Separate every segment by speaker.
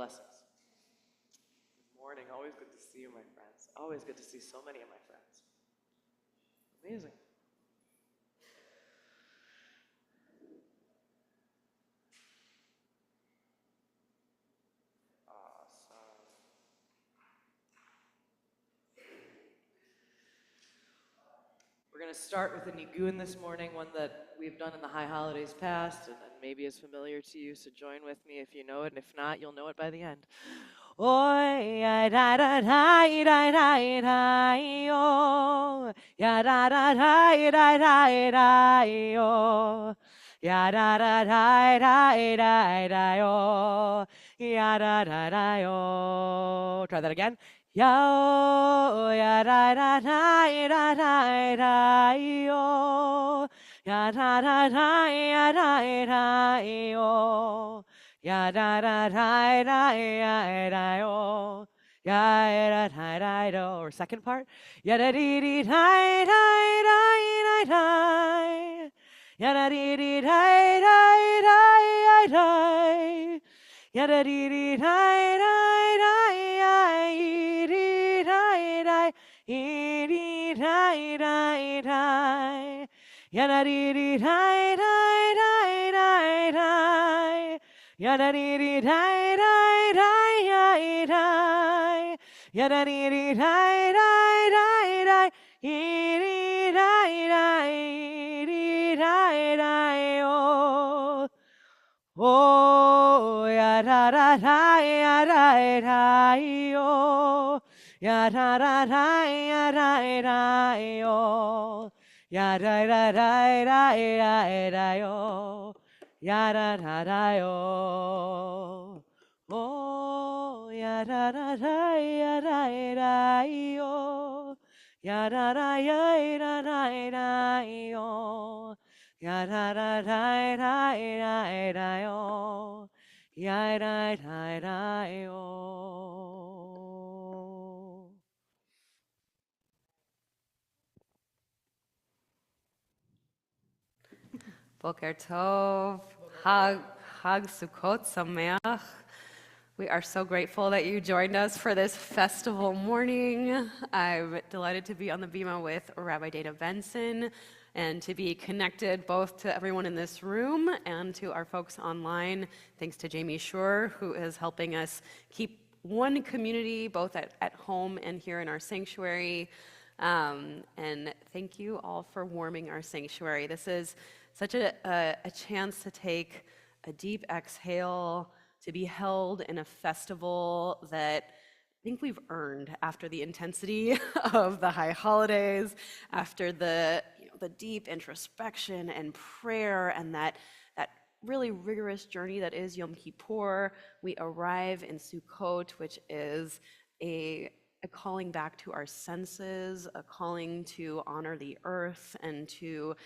Speaker 1: blessings. Good morning. Always good to see you, my friends. Always good to see so many of my friends. Amazing. Awesome. We're going to start with a nigun this morning, one that we've done in the high holidays past, and maybe is familiar to you, so join with me if you know it, and if not, you'll know it by the end. Oi, ya da da da da da da yo, ya da da da da da da yo, ya da da da da da da yo, ya da da da yo. Try that again. Yo, ya da da da da da da yo, ya da da da da da yo. Ya da da da da da da yo, ya da da da da. Or second part, ya da dee dee da da da da da, ya da dee dee da da da da, ya da dee dee da da da dee da da dee da da da, ya da dee dee da da da da. Yada dee dee da da da da, yada dee dee da da da da, dee da da dee da da oh, oh yada da da yada da oh, yada da da yada da oh, yada da da da da oh. Ya da da da yo, oh ya da da da ya da da yo, ya da da ya da da da yo, ya da da da da da da yo, ya da da da yo.
Speaker 2: Boker Tov, Hag Sukkot Sameach. We are so grateful that you joined us for this festival morning. I'm delighted to be on the bima with Rabbi Dana Benson and to be connected both to everyone in this room and to our folks online. Thanks to Jamie Schur, who is helping us keep one community both at home and here in our sanctuary. And thank you all for warming our sanctuary. This is such a chance to take a deep exhale, to be held in a festival that I think we've earned after the intensity of the high holidays, after the deep introspection and prayer and that really rigorous journey that is Yom Kippur. We arrive in Sukkot, which is a calling back to our senses, a calling to honor the earth and to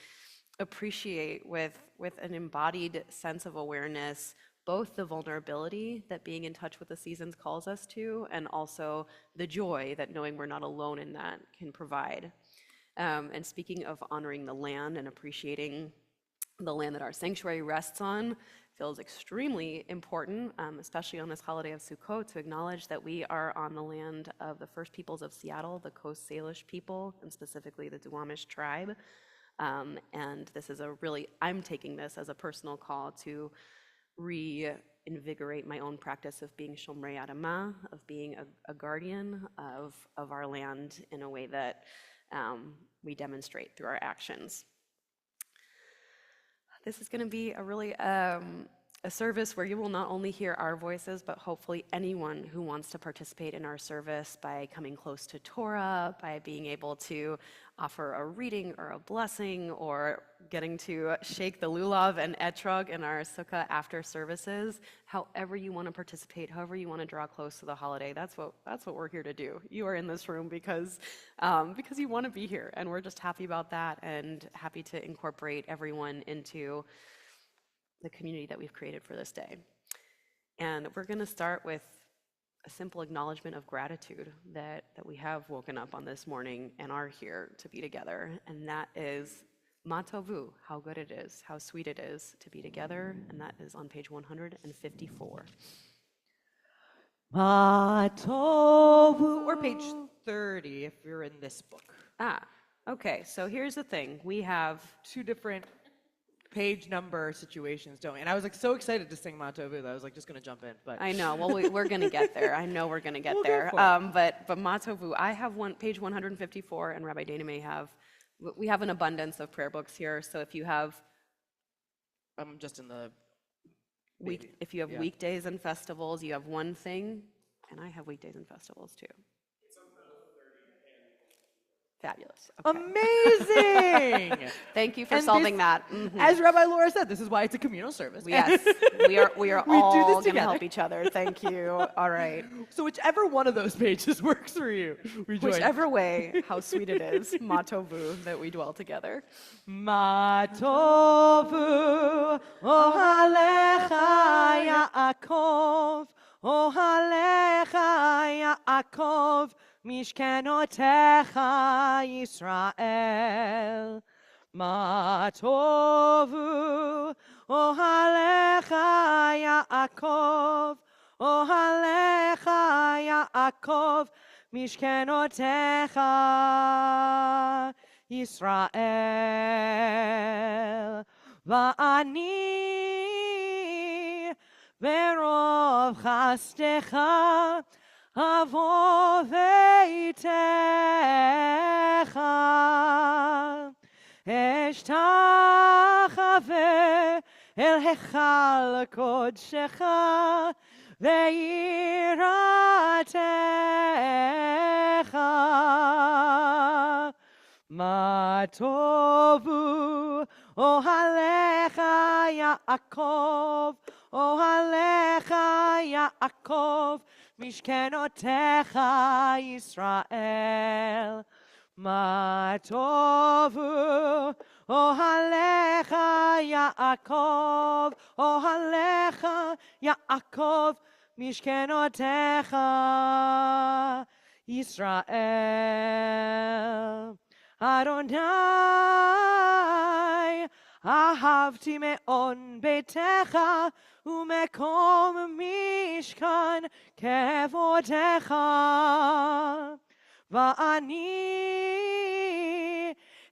Speaker 2: appreciate with an embodied sense of awareness both the vulnerability that being in touch with the seasons calls us to, and also the joy that knowing we're not alone in that can provide. And speaking of honoring the land and appreciating the land that our sanctuary rests on, feels extremely important, especially on this holiday of Sukkot, to acknowledge that we are on the land of the first peoples of Seattle, the Coast Salish people, and specifically the Duwamish tribe. And this is I'm taking this as a personal call to reinvigorate my own practice of being Shomrei Adamah, of being a guardian of our land in a way that we demonstrate through our actions. This is going to be a service where you will not only hear our voices, but hopefully anyone who wants to participate in our service by coming close to Torah, by being able to offer a reading or a blessing, or getting to shake the lulav and etrog in our sukkah after services. However you want to participate, however you want to draw close to the holiday, that's what we're here to do. You are in this room because you want to be here, and we're just happy about that and happy to incorporate everyone into the community that we've created for this day. And we're going to start with a simple acknowledgement of gratitude that we have woken up on this morning and are here to be together. And that is Ma Tovu, how good it is, how sweet it is to be together. And that is on page 154.
Speaker 1: Ma tovu. Or page 30 if you're in this book.
Speaker 2: Ah, okay. So here's the thing. We have
Speaker 1: Two different page number situations, don't we? And I was like so excited to sing Ma tovu that I was like just gonna jump in. But
Speaker 2: I know. Well, we're going to get there. I know we're going to get
Speaker 1: We'll go
Speaker 2: there.
Speaker 1: for it.
Speaker 2: But Matovu, I have page 154, and Rabbi Dana may have. We have an abundance of prayer books here. So if you have
Speaker 1: I'm just in the baby. Yeah.
Speaker 2: weekdays and festivals, you have one thing, and I have weekdays and festivals too. Fabulous. Okay.
Speaker 1: Amazing.
Speaker 2: Thank you for
Speaker 1: And
Speaker 2: solving
Speaker 1: this-
Speaker 2: that. Mhm.
Speaker 1: As Rabbi Laura said, this is why it's a communal service.
Speaker 2: Yes, we are
Speaker 1: We do
Speaker 2: all
Speaker 1: this
Speaker 2: going to
Speaker 1: together.
Speaker 2: help each other. Thank you. All right.
Speaker 1: So whichever one of those pages works for you, we join.
Speaker 2: Whichever way, how sweet it is, Matovu, that we dwell together.
Speaker 1: Ma tovu ohalecha Yaakov, ohalecha Yaakov, mishkenotecha Yisrael. Ma tovu ohalecha Yaakov, ohalecha Yaakov, mishkenotecha Yisrael. Va'ani berov chastecha avo veitecha אשתחווה אל היכל קודשך ויראתך מה טובו אוהליך יעקב אוהליך יעקב משכנותיך ישראל מה טובו אוהליך יעקב, אוהליך יעקב, משכנותיך ישראל. אדוני, אהבתי מאוד ביתך ומקום משכן כבודך. ואני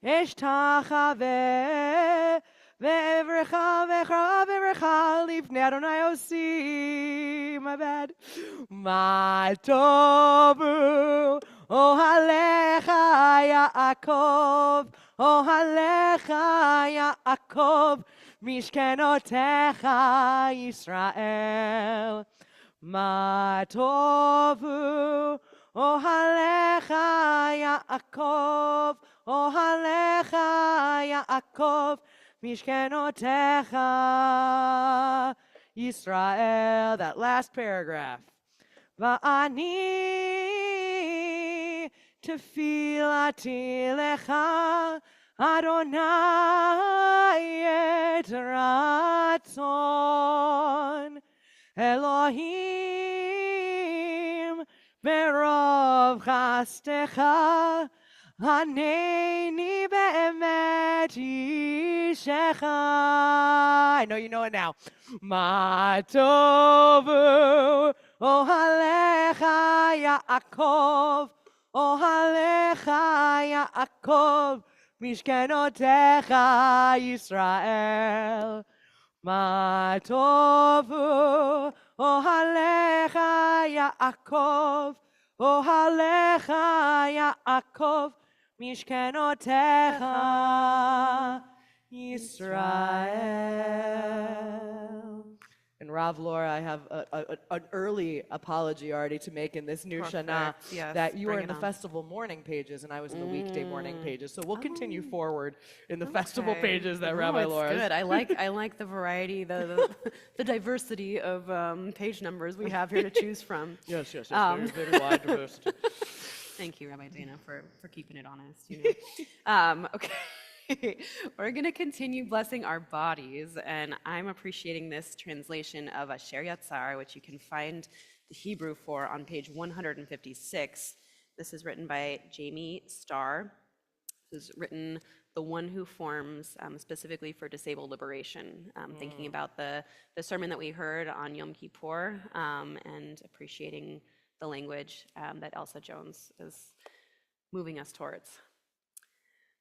Speaker 1: אשתחווה ואברכה ואברכה לפני אדוני עושי. My bad. מה טובו אוהליך יעקב, אוהליך יעקב, משכנותיך ישראל. מה טובו אוהליך יעקב, אוהליך יעקב, משכנותיך ישראל. That last paragraph. ואני תפילתי לך, אדוני את רצון. אלוהים ברוב חסדך, הנני באמת אישך. I know you know it now. מה טובו אוהליך יעקב, אוהליך יעקב, משכנותיך ישראל. מה טובו אוהליך יעקב, אוהליך יעקב, משכנותיך ישראל. And Rav Laura, I have an early apology already to make in this new Shana,
Speaker 2: Yes,
Speaker 1: that you were
Speaker 2: bring
Speaker 1: in
Speaker 2: it
Speaker 1: the
Speaker 2: on.
Speaker 1: festival morning pages and I was in the weekday morning pages. So we'll continue forward in the festival
Speaker 2: Okay.
Speaker 1: pages that
Speaker 2: Oh,
Speaker 1: Rabbi
Speaker 2: it's
Speaker 1: Laura.
Speaker 2: good. I like the variety, the diversity of page numbers we have here to choose from.
Speaker 1: Yes,
Speaker 2: Um,
Speaker 1: very wide diversity.
Speaker 2: Thank you, Rabbi Dana, for keeping it honest. You know. Okay. We're going to continue blessing our bodies, and I'm appreciating this translation of Asher Yatzar, which you can find the Hebrew for on page 156. This is written by Jamie Starr. This is written the one who forms specifically for disabled liberation, thinking about the sermon that we heard on Yom Kippur and appreciating the language that Elsa Jones is moving us towards.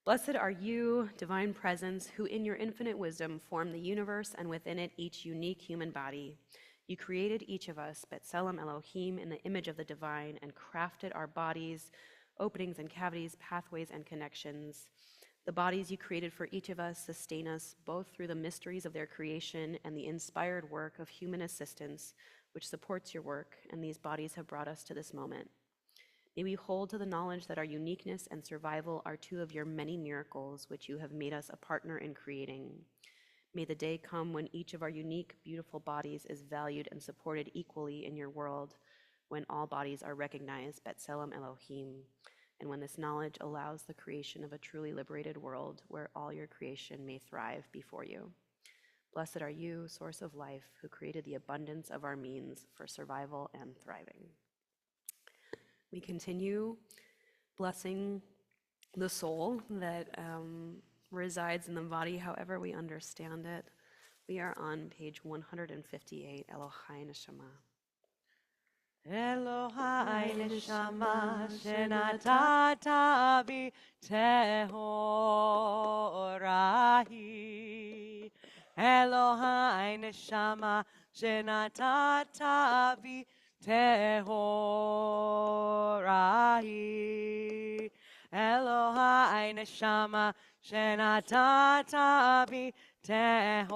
Speaker 2: Blessed are you, divine presence, who in your infinite wisdom formed the universe and within it each unique human body. You created each of us, B'Tselem Elohim, in the image of the divine, and crafted our bodies, openings and cavities, pathways and connections. The bodies you created for each of us sustain us both through the mysteries of their creation and the inspired work of human assistance, which supports your work, and these bodies have brought us to this moment. May we hold to the knowledge that our uniqueness and survival are two of your many miracles, which you have made us a partner in creating. May the day come when each of our unique, beautiful bodies is valued and supported equally in your world, when all bodies are recognized, B'Tselem Elohim, and when this knowledge allows the creation of a truly liberated world where all your creation may thrive before you. Blessed are you, source of life, who created the abundance of our means for survival and thriving. We continue blessing the soul that resides in the body, however we understand it. We are on page 158, Elohai Neshama.
Speaker 1: Elohai neshama shenatata bi tehorahi. Elohai neshama shenatata bi tehorahi. Elohai neshama shenatata bi tehorahi.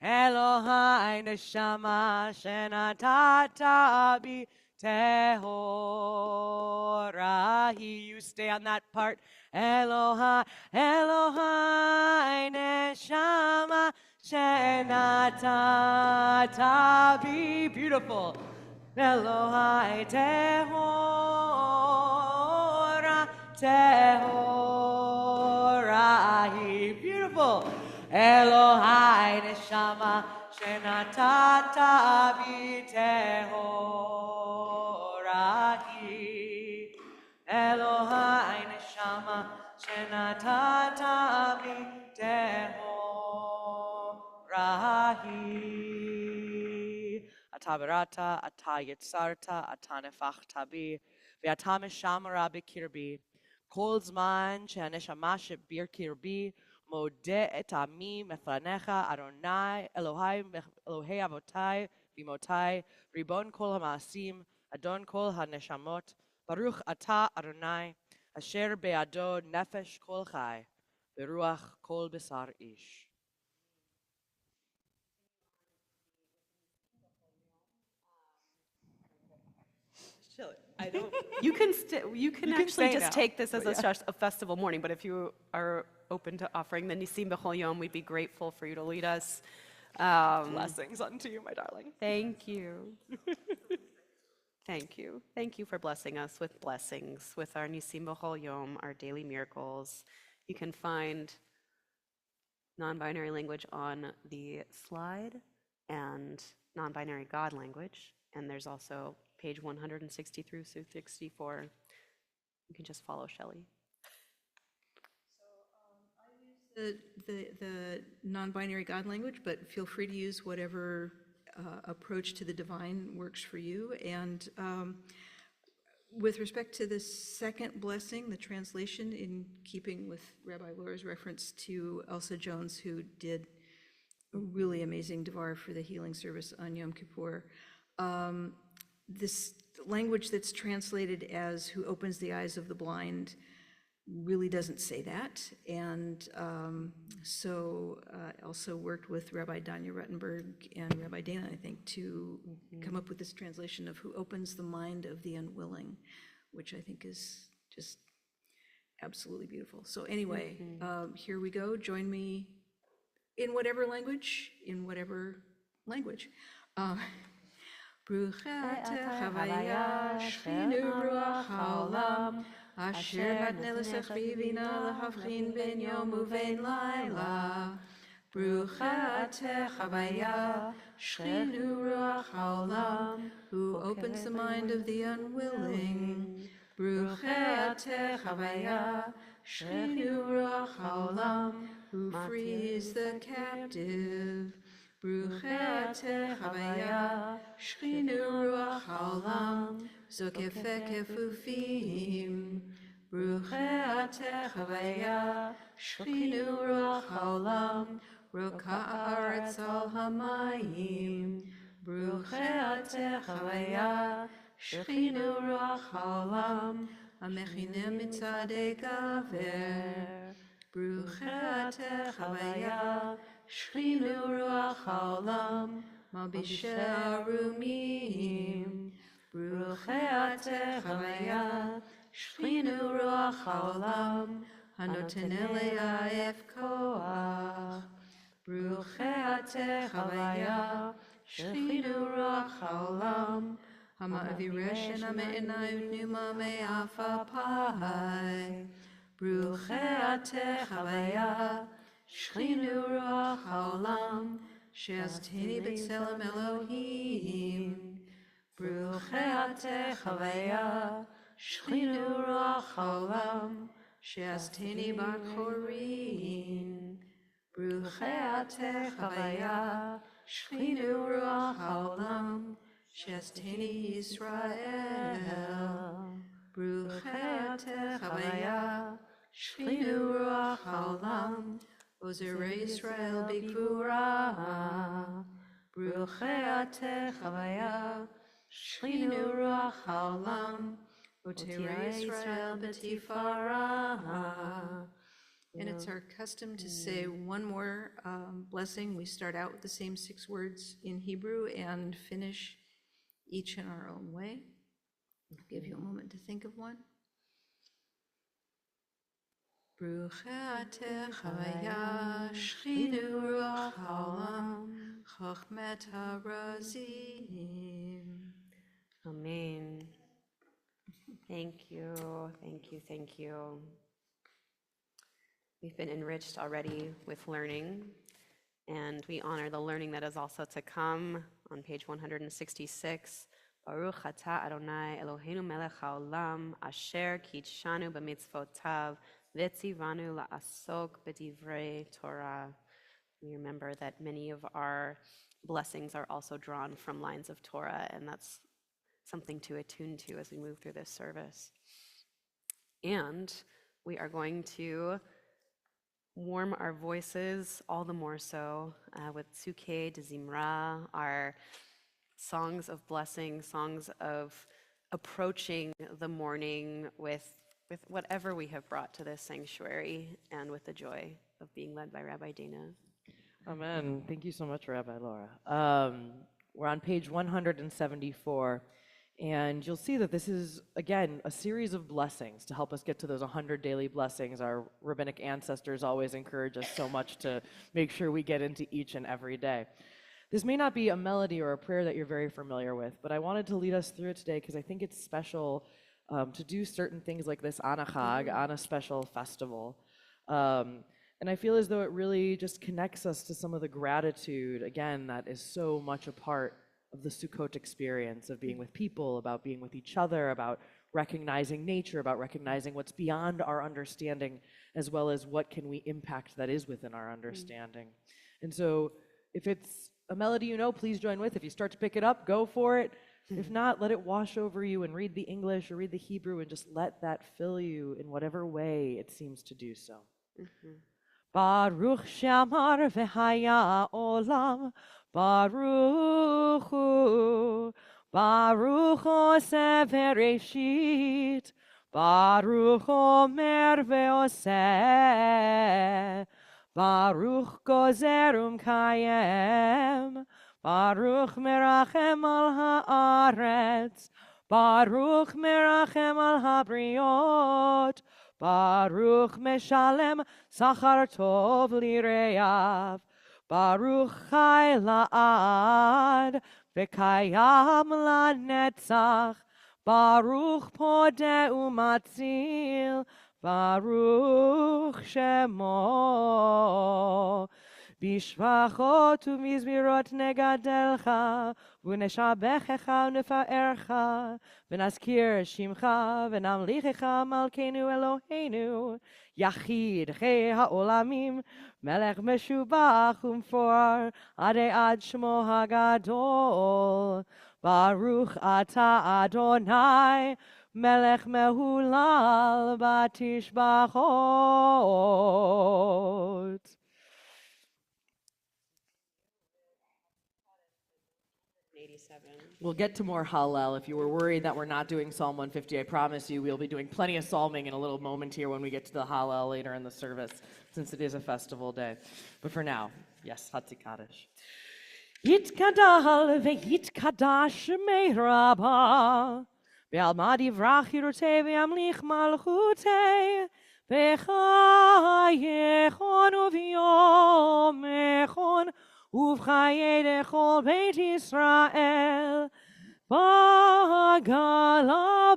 Speaker 1: Elohai neshama shenatata bi tehorahi. You stay on that part. Elohai, Elohai neshama shenatata bi. Beautiful. Elohai tehora, tehorahi. Beautiful. Elohai neshama shenatata bi tehorahi. Elohai neshama shenatata bi tehorahi. Atabarata, atayitzarta, atanefachta bi, ve'atameshamara bikirbi. Kol zman she'aneshama she'bir kirbi, Modeh et ami mefranecha Adonai Elohai Elohei avotai v'imotai Ribon kol ha'maasim Adon kol ha'neshamot Baruch ata Adonai Asher be'ado nefesh kol chai Beruach kol besar ish. I don't.
Speaker 2: You can actually
Speaker 1: say
Speaker 2: just
Speaker 1: now,
Speaker 2: take this as
Speaker 1: but yeah.
Speaker 2: a festival morning, but if you are open to offering the Nisim B'chol Yom, we'd be grateful for you to lead us.
Speaker 1: Blessings unto you, my darling.
Speaker 2: Thank you. Thank you. Thank you for blessing us with blessings, with our Nisim B'chol Yom, our daily miracles. You can find non-binary language on the slide and non-binary God language, and there's also page 160 through 64. You can just follow Shelley.
Speaker 3: The non-binary God language, but feel free to use whatever approach to the divine works for you. And with respect to the second blessing, the translation, in keeping with Rabbi Laura's reference to Elsa Jones, who did a really amazing Devar for the healing service on Yom Kippur, this language that's translated as "who opens the eyes of the blind" really doesn't say that. And so I also worked with Rabbi Danya Ruttenberg and Rabbi Dana, I think, to come up with this translation of "who opens the mind of the unwilling," which I think is just absolutely beautiful. So anyway, here we go. Join me in whatever language, Bruch atah Havaya, Shchinu Ruach Haolam, Asher natne l'sechvi vina l'havchin ben yom uvein laila. Bruch atah Havaya, Shchinu Ruach Haolam, who opens the mind of the unwilling. Baruch Ateh Havaya, Shchinu Ruach Haolam, who frees the captive. Baruch Ateh Havaya, Shchinu Ruach Haolam, Zokefek Efufim. Baruch Ateh Havaya, Shchinu Ruach Haolam, Roka Haaretz al Hamayim. Baruch Ateh Havaya, Shchinu Ruach Haolam, Amechinem Mitzadei Gaver. Baruch Ateh Havaya, Shchinu Ruach Haolam, Malbishei Arumim. Baruch Ateh Havaya, Shchinu Ruach Haolam, Hanoten Elei Koach. Baruch Ateh Havaya, Shchinu Ruach Haolam, Ha'ma'aviresh en ha'me'enayim numa me'afapai. Baruch Ateh Havaya, Shchinu Ruach Haolam, she'asteni b'tzelem Elohim. Baruch Ateh Havaya, Shchinu Ruach Haolam, she'asteni b'chorim. Baruch Ateh Havaya, Shchinu Ruach Haolam, she'asteni Yisrael. Baruch Ateh Havaya, Shchinu Ruach Haolam, Ozerei Yisrael B'Gvura. Baruch Ateh Havaya, Shchinu Ruach Haolam, Oterei Yisrael B'Tifara. And it's our custom to say one more blessing. We start out with the same 6 words in Hebrew and finish each in our own way. I'll give you a moment to think of one. Baruch Ateh Havaya, Shchinu Ruach Haolam, Chochmet HaRazim.
Speaker 2: Amen. Thank you, thank you, thank you. We've been enriched already with learning, and we honor the learning that is also to come on page 166. Baruch atah Adonai Eloheinu melech haolam, asher kitshanu b'mitzvotav, v'tzivanu la'asok b'divrei Torah. We remember that many of our blessings are also drawn from lines of Torah, and that's something to attune to as we move through this service. And we are going to warm our voices all the more so with Sukkot de Zimra, our songs of blessing, songs of approaching the morning with whatever we have brought to this sanctuary and with the joy of being led by Rabbi Dana.
Speaker 1: Amen. Thank you so much, Rabbi Laura. We're on page 174, and you'll see that this is, again, a series of blessings to help us get to those 100 daily blessings. Our rabbinic ancestors always encourage us so much to make sure we get into each and every day. This may not be a melody or a prayer that you're very familiar with, but I wanted to lead us through it today because I think it's special to do certain things like this on a Chag, on a special festival. And I feel as though it really just connects us to some of the gratitude, again, that is so much a part of the Sukkot experience of being with people, about being with each other, about recognizing nature, about recognizing what's beyond our understanding, as well as what can we impact that is within our understanding. And so if it's a melody you know, please join with. If you start to pick it up, go for it. If not, let it wash over you and read the English or read the Hebrew and just let that fill you in whatever way it seems to do so. Baruch Shamar v'haya olam, Baruch hu, Baruch oseh v'reshit, Baruch omer ve'oseh, Baruch gozer umkayem, Baruch merachem al haaretz, Baruch merachem al habriot, Baruch meshalem sachar tov lireav, Baruch chai la'ad v'kayam lanetzach, Baruch podeh umatzil, Baruch shemo. בשבחות ומזמירות נגדלך, ונשבחך ונפארך, ונזכיר שמך, ונמליכך מלכנו אלוהינו, יחיד חיי העולמים, מלך משובח ומפואר, עדי עד שמו הגדול. ברוך אתה אדוני, מלך מהולל בתשבחות. We'll get to more Hallel. If you were worried that we're not doing Psalm 150, I promise you we'll be doing plenty of psalming in a little moment here when we get to the Hallel later in the service, since it is a festival day. But for now, yes, Hatzikadosh. Yitkadal ve'yitkadash me'raba ve'alma divrach yirotei ve'amlich malchutei v'chayechon u'v'yomechon ובחיי לכל בית ישראל, בגלה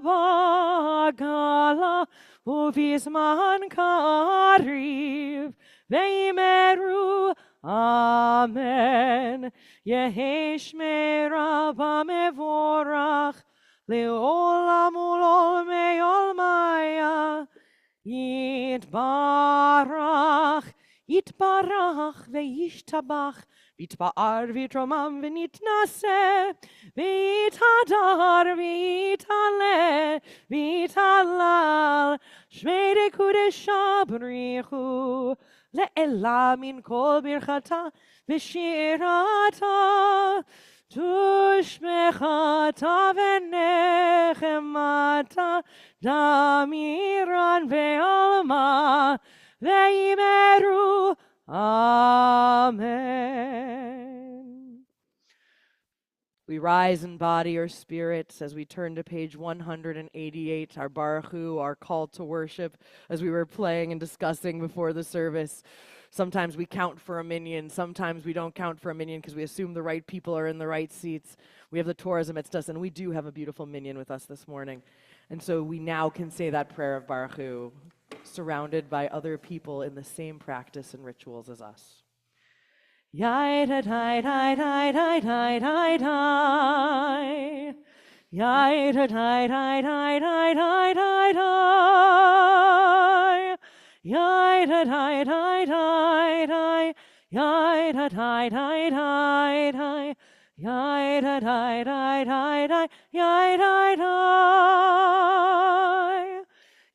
Speaker 1: בגלה, ובזמן קריב, ואמרו אמן. יהי שמרה מבורך, לעולם ולעולמי עולמיה, יתברך, יתברך וישתבח, ויתפאר ויתרומם ונתנשא, ויתהדר ויתעלה, ויתהלל, שמי דקודשה בריחו, לעילה מן כל ברכתה ושירתה, תושבחתה ונחמתה, דמירן ועלמה, ואמרו Amen. We rise in body or spirits as we turn to page 188, our Baruch Hu, our call to worship, as we were playing and discussing before the service. Sometimes we count for a minyan, sometimes we don't count for a minyan because we assume the right people are in the right seats. We have the Torahs amidst us, and we do have a beautiful minyan with us this morning. And so we now can say that prayer of Baruch Hu, surrounded by other people in the same practice and rituals as us. Yai da dai dai dai dai dai dai dai. Yai da dai dai dai dai dai dai dai. Yai da dai dai dai dai. Yai da dai dai dai dai. Yai da dai dai dai dai. Yai da dai.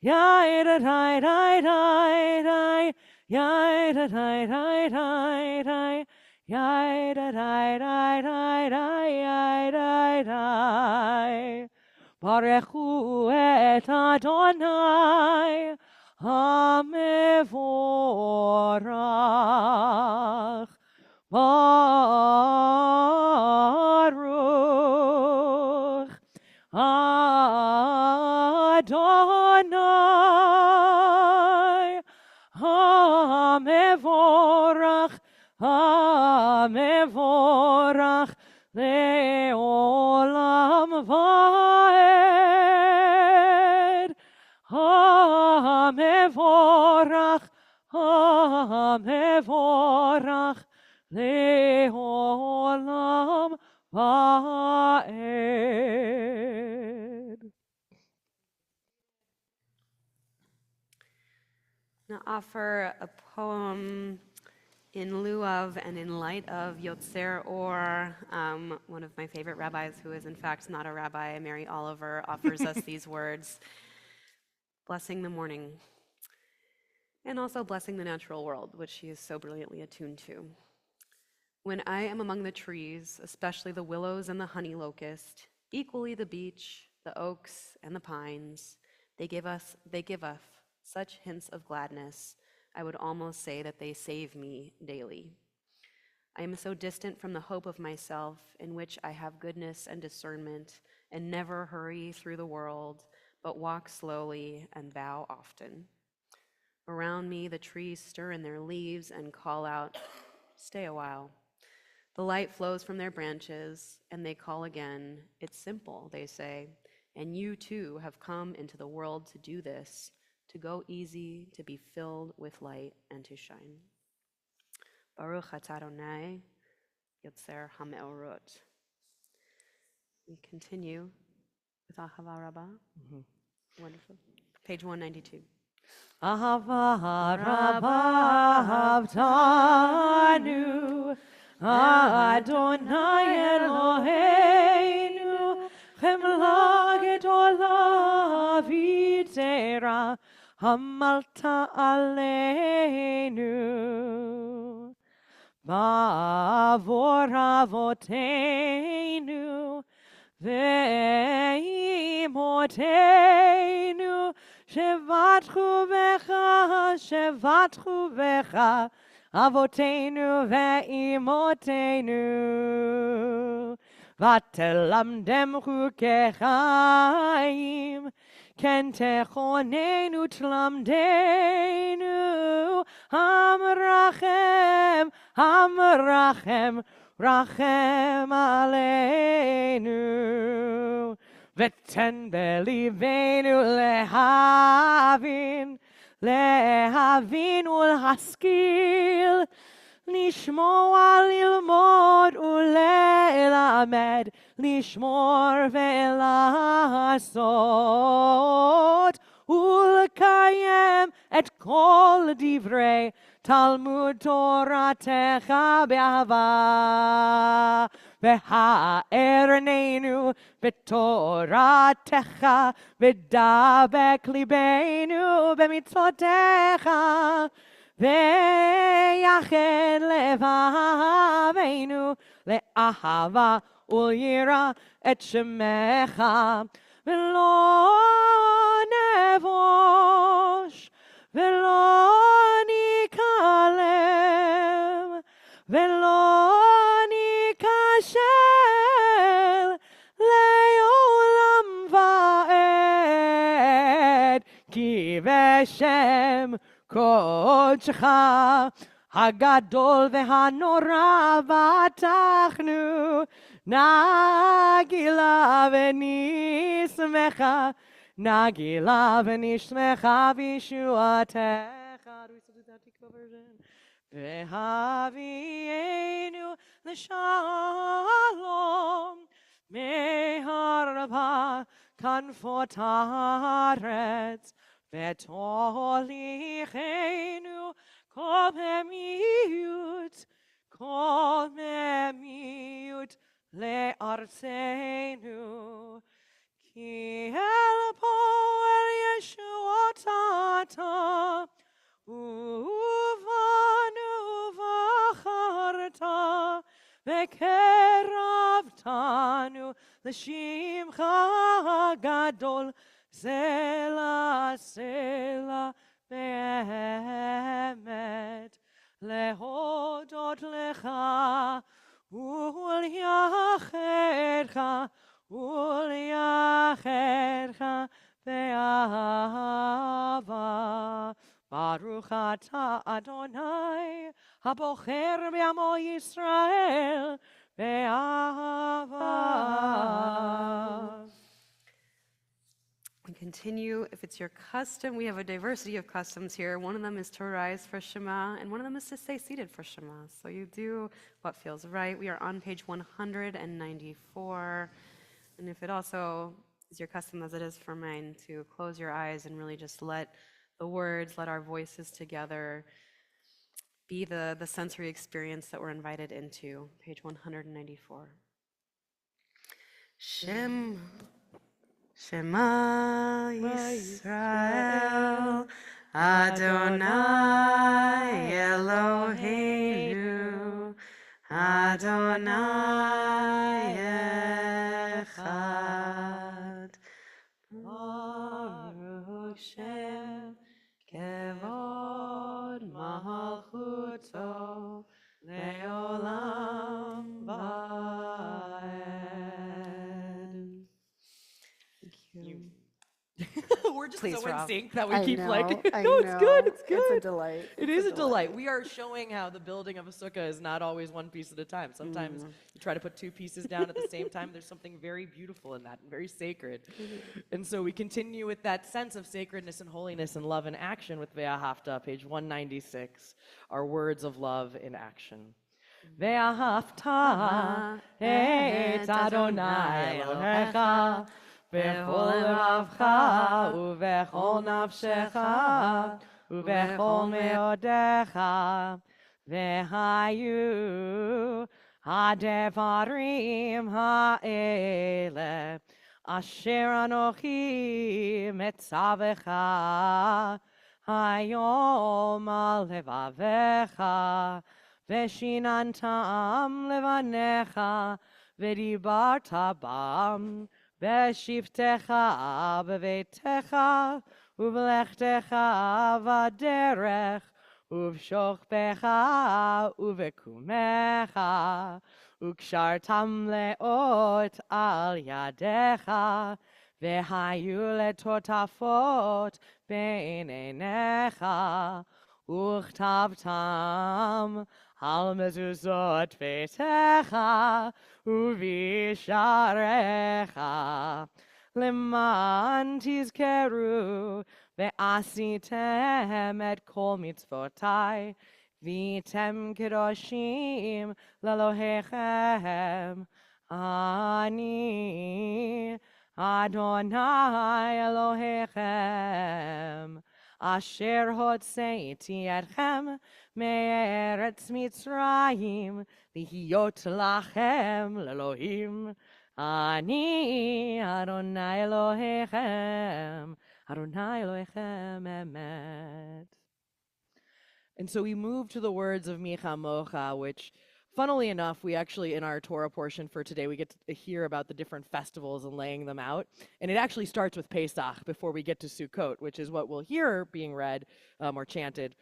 Speaker 1: Yai da dai dai dai dai. Yai da dai dai dai dai. Yai da dai dai dai dai. Yai da dai. Barechu et Adonai hamevorach. Baruch Adonai hamevorach, hamevorach leolam vaed. Hamevorach, hamevorach leolam vaed.
Speaker 2: Now offer a poem in lieu of and in light of Yotzer Or, one of my favorite rabbis, who is in fact not a rabbi, Mary Oliver, offers us these words, blessing the morning, and also blessing the natural world, which she is so brilliantly attuned to. When I am among the trees, especially the willows and the honey locust, equally the beech, the oaks, and the pines, they give us such hints of gladness, I would almost say that they save me daily. I am so distant from the hope of myself, in which I have goodness and discernment, and never hurry through the world, but walk slowly and bow often. Around me, the trees stir in their leaves and call out, "Stay a while." The light flows from their branches, and they call again. "It's simple," they say, "and you too have come into the world to do this, to go easy, to be filled with light, and to shine." Baruch atah Adonai, Yotzer HaMeorot. We continue with Ahava Rabbah. Wonderful. Page 192.
Speaker 1: Ahava Rabbah Avtanu Adonai Eloheinu Chemla Gedola V'Tera Hamalta Aleinu Ba'avor Avoteinu Ve'imotenu Shevatchu Becha, Avotenu Ve'imotenu, Vatelamdem Chukechaim, Ken Techonenu Tlamdenu, Hamrachem, Rachem Aleinu. V'ten belivenu lehavin ulhaskil, lishmoa lilmod ulelamed, lishmor ve'lasot, ulkayem et kol divrei Talmud Toratecha be'ahava. V'ha'ernenu v'toratecha v'dabek libenu b'mitzvotecha v'yached levavenu le'ahava u'yira et shemecha v'lo nevosh v'lo nikalem v'lo Shel le'olam va'ed ki v'shem kodshecha hagadol v'hanora v'atachnu nagila v'nismecha v'shuatecha. Do we still do that Tikva version? Ve'havienu l'shalom meharva kanfot haaretz ve'tolichenu kol memiut le'artzenu ki el po'el yeshuotata uvanu v'acharta v'keravtanu l'shimcha gadol zela be'emet lehodot lecha uliachercha be'ahava. Baruch atah Adonai, habocher be'amo Yisrael, be'ahava.
Speaker 2: We continue. If it's your custom, we have a diversity of customs here. One of them is to rise for Shema, and one of them is to stay seated for Shema. So you do what feels right. We are on page 194. And if it also is your custom, as it is for mine, to close your eyes and really just let the words, let our voices together be the sensory experience that we're invited into. Page 194. Shema Yisrael, Adonai Eloheinu, Adonai Echad. Baruch Shem Kevod Malchuto Leolam Vaed. Thank you.
Speaker 1: We're just
Speaker 2: Please,
Speaker 1: so in
Speaker 2: Rob.
Speaker 1: sync that we
Speaker 4: I
Speaker 1: keep
Speaker 4: know,
Speaker 1: like,
Speaker 4: I
Speaker 1: no, it's good,
Speaker 4: know.
Speaker 1: it's good.
Speaker 4: It's a delight.
Speaker 1: It is a delight. We are showing how the building of a sukkah is not always one piece at a time. Sometimes you try to put two pieces down at the same time. There's something very beautiful in that and very sacred. And so we continue with that sense of sacredness and holiness and love in action with Ve'ahavta, page 196, our words of love in action. Ve'ahavta et Adonai Elohecha b'chol levavcha u'b'chol nafshecha u'b'chol meodecha ve'hayu hadevarim ha'ele asher anochi metzavecha hayom al levavecha ושיננתם לבניך ודיברת בם בשבתך בביתך ובלכתך בדרך ובשוכבך ובקומך וקשרתם לאות על ידיך והיו לטוטפות בין עיניך וכתבתם על מזוזות ביתך ובשעריך למען תזכרו ועשיתם את כל מצוותי והייתם קדושים לאלוהיכם אני אדוני אלוהיכם אשר הוצאתי אתכם מארץ מצרים להיות לכם לאלוהים אני אדוני אלוהיכם אדוני אלוהיכם אמת. And so we move to the words of Micha Mocha, which, funnily enough, we actually, in our Torah portion for today, we get to hear about the different festivals and laying them out. And it actually starts with Pesach before we get to Sukkot, which is what we'll hear being read or chanted.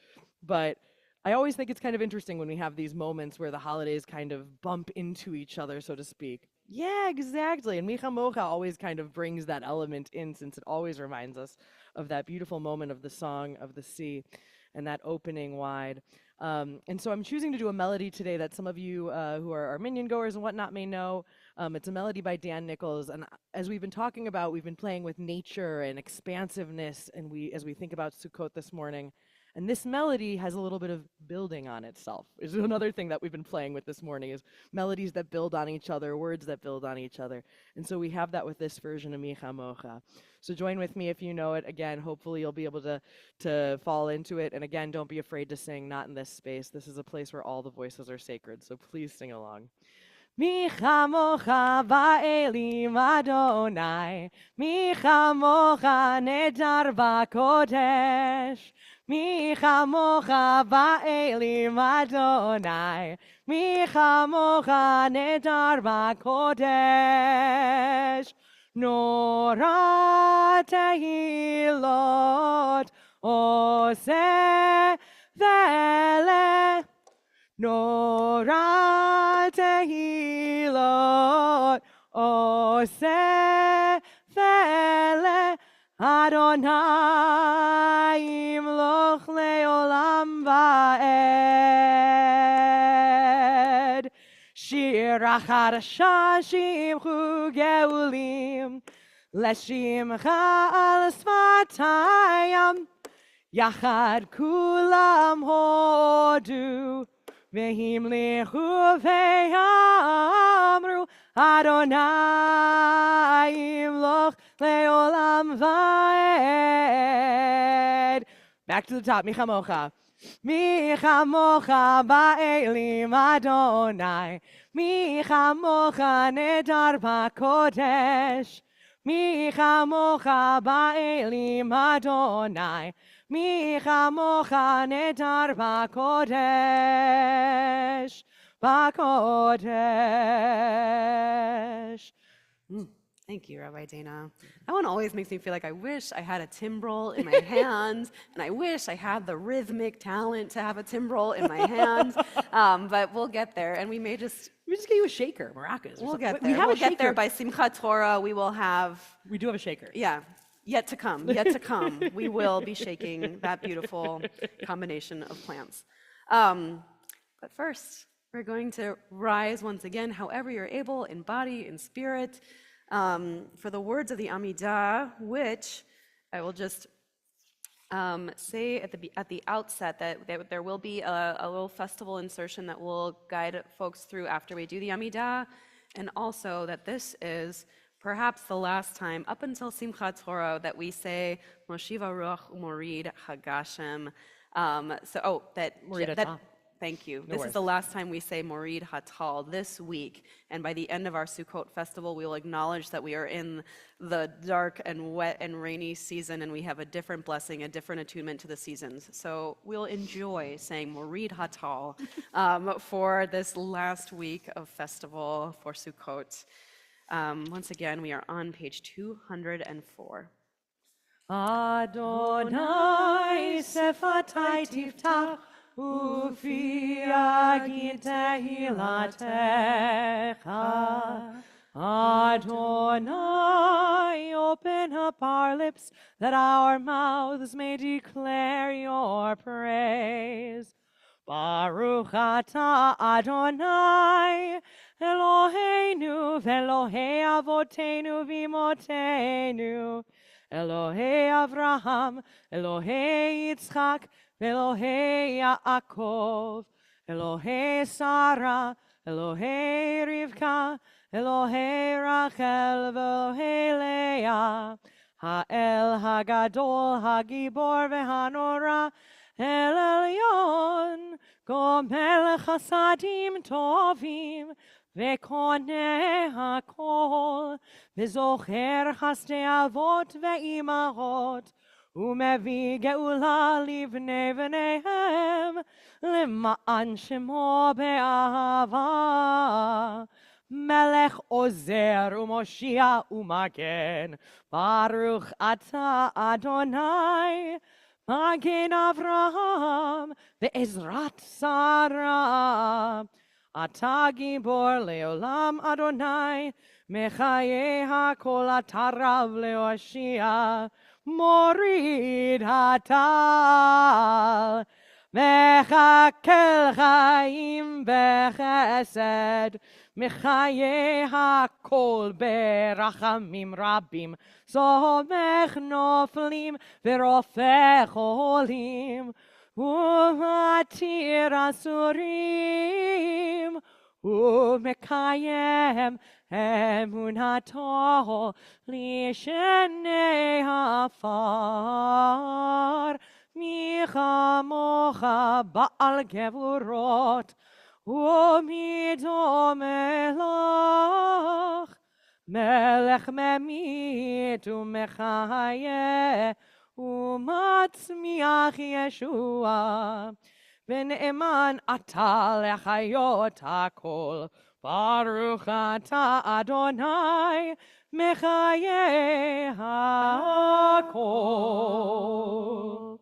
Speaker 1: But I always think it's kind of interesting when we have these moments where the holidays kind of bump into each other, so to speak. Yeah, exactly. And Micha Mocha always kind of brings that element in, since it always reminds us of that beautiful moment of the Song of the Sea and that opening wide. And so I'm choosing to do a melody today that some of you who are Armenian goers and whatnot may know. It's a melody by Dan Nichols. And as we've been talking about, we've been playing with nature and expansiveness and as we think about Sukkot this morning. And this melody has a little bit of building on itself. Is another thing that we've been playing with this morning is melodies that build on each other, words that build on each other. And so we have that with this version of Micha Mocha. So join with me if you know it. Again, hopefully you'll be able to fall into it. And again, don't be afraid to sing, not in this space. This is a place where all the voices are sacred. So please sing along. Micha Mocha ba'elim Adonai, Micha Mocha nedar ba'kodesh, Micha Mocha ba'elim Adonai, Micha Mocha nedar ba'kodesh, Nora tehilot oseh vele. Nora tehilot oseh vele Adonai imloch leolam va'ed Shir achadasha shimchu geulim Leshimcha al sfatayam Yachad kulam hodu Vehimlichu ve'amru Adonai imloch leolam va'ed. Back to the top, Micha Mocha. Micha Mocha ba'elim Adonai, Micha Mocha nedar ba'kodesh, Micha Mocha ba'elim Adonai, Micha Mocha nedar ba'kodesh, ba'kodesh.
Speaker 2: Thank you, Rabbi Dana. That one always makes me feel like I wish I had a timbrel in my hands, and I wish I had the rhythmic talent to have a timbrel in my hands. But we'll get there, and we just
Speaker 1: get you a shaker, maracas.
Speaker 2: We'll get
Speaker 1: We
Speaker 2: there.
Speaker 1: have
Speaker 2: We'll
Speaker 1: a shaker.
Speaker 2: get there by Simchat Torah. We will have.
Speaker 1: We do have a shaker.
Speaker 2: Yeah. Yet to come, yet to come. We will be shaking that beautiful combination of plants. But first, we're going to rise once again, however you're able, in body, in spirit, for the words of the Amidah, which I will just say at the outset that there will be a little festival insertion that will guide folks through after we do the Amidah, and also that this is perhaps the last time, up until Simchat Torah, that we say Moshiva Ruach Umorid Hagashem.
Speaker 1: Morid Hatah.
Speaker 2: Thank you.
Speaker 1: No
Speaker 2: This
Speaker 1: worries.
Speaker 2: is the last time we say Morid Hatal this week, and by the end of our Sukkot festival, we will acknowledge that we are in the dark and wet and rainy season, and we have a different blessing, a different attunement to the seasons. So we'll enjoy saying Morid Hatal for this last week of festival for Sukkot. Once again, we are on page 204.
Speaker 1: Adonai sefatai tiftach ufi agid tehilatecha. Adonai, open up our lips that our mouths may declare your praise. Baruch atah Adonai, Eloheinu v'Elohei avotenu v'imotenu, Elohei Avraham, Elohei Yitzchak, v'Elohei Yaakov, Elohei Sarah, Elohei Rivka, Elohei Rachel, v'Elohei Leah, Ha'el Hagadol, Hagibor v'Hanora, El Elyon, Gomel Chasadim Tovim, Vekone Hakol, V'Zocher Chasdei Avot Ve'imahot, Umevi Geula Livnei V'neihem, Lema'an Shemo Be'ahava, Melech Ozer Umoshia Umagen, Baruch Atah Adonai, Magen Avraham, ve'ezrat Sarah, Ata Gibor leolam Adonai, Mechaye hakol atarav leoshia, Morid hatal, Mechakel chaim bechesed, Mechaye hakol berachamim rabim, Somech noflim verofech olim, Umatir asurim, Umekayem emunato lishenei hafar, Michamocha baal gevurot, Umidomelach, Melech memit umechaye, umatzmiach Yeshua, v'ne'eman ata lechayot hakol, Baruch ata Adonai, mechaye hakol.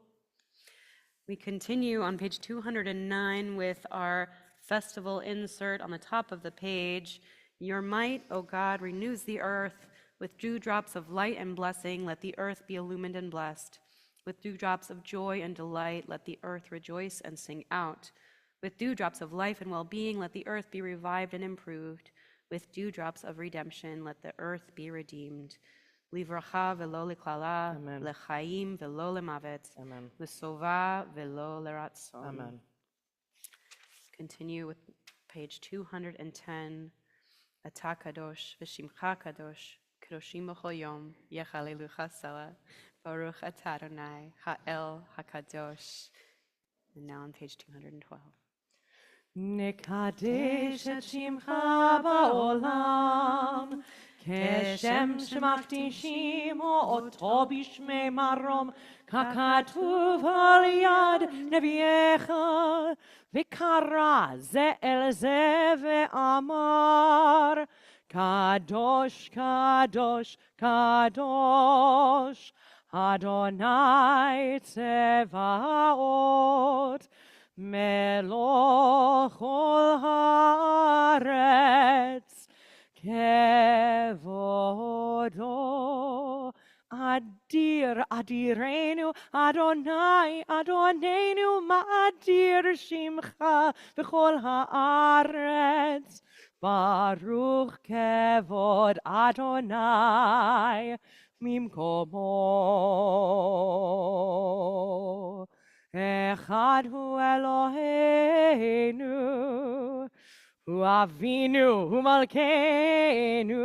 Speaker 2: We continue on page 209 with our festival insert on the top of the page. Your might, O God, renews the earth. With dewdrops of light and blessing, let the earth be illumined and blessed. With dewdrops of joy and delight, let the earth rejoice and sing out. With dewdrops of life and well-being, let the earth be revived and improved. With dewdrops of redemption, let the earth be redeemed. Livracha velo leklala, lechaim velo lemavet, lesova velo leratzon.
Speaker 1: Amen.
Speaker 2: Continue with page 210. Ata kadosh v'shimcha kadosh, kadoshim b'chol yom, yechalelucha sela, baruch atah Adonai, ha'el hakadosh. And now on page 212.
Speaker 1: Nekadesh et shimcha ba'olam, Keshem shemafdishim oto bishmei marom, kakatuv al yad neviecha, v'kara ze el ze ve'amar, Kadosh, Kadosh, Kadosh, Adonai Tzevaot, Meloch ol haaretz, Kevodo ad Adir, Adirenu, Adonai, Adonenu, Ma'adir Shimcha, V'chol haaretz. Baruch kevod Adonai, Mimkomo. Echad hu Eloheinu, hu Avinu, hu Malkeinu,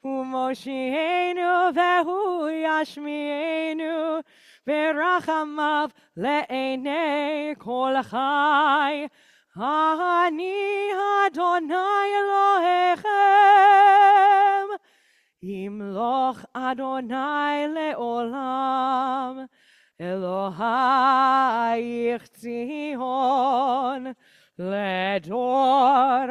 Speaker 1: hu Moshienu, vehu Yashmienu, verachamav le'enei kol chai. Ani Adonai Elohechem, Imloch Adonai le'olam, Elohai Zion, Ledor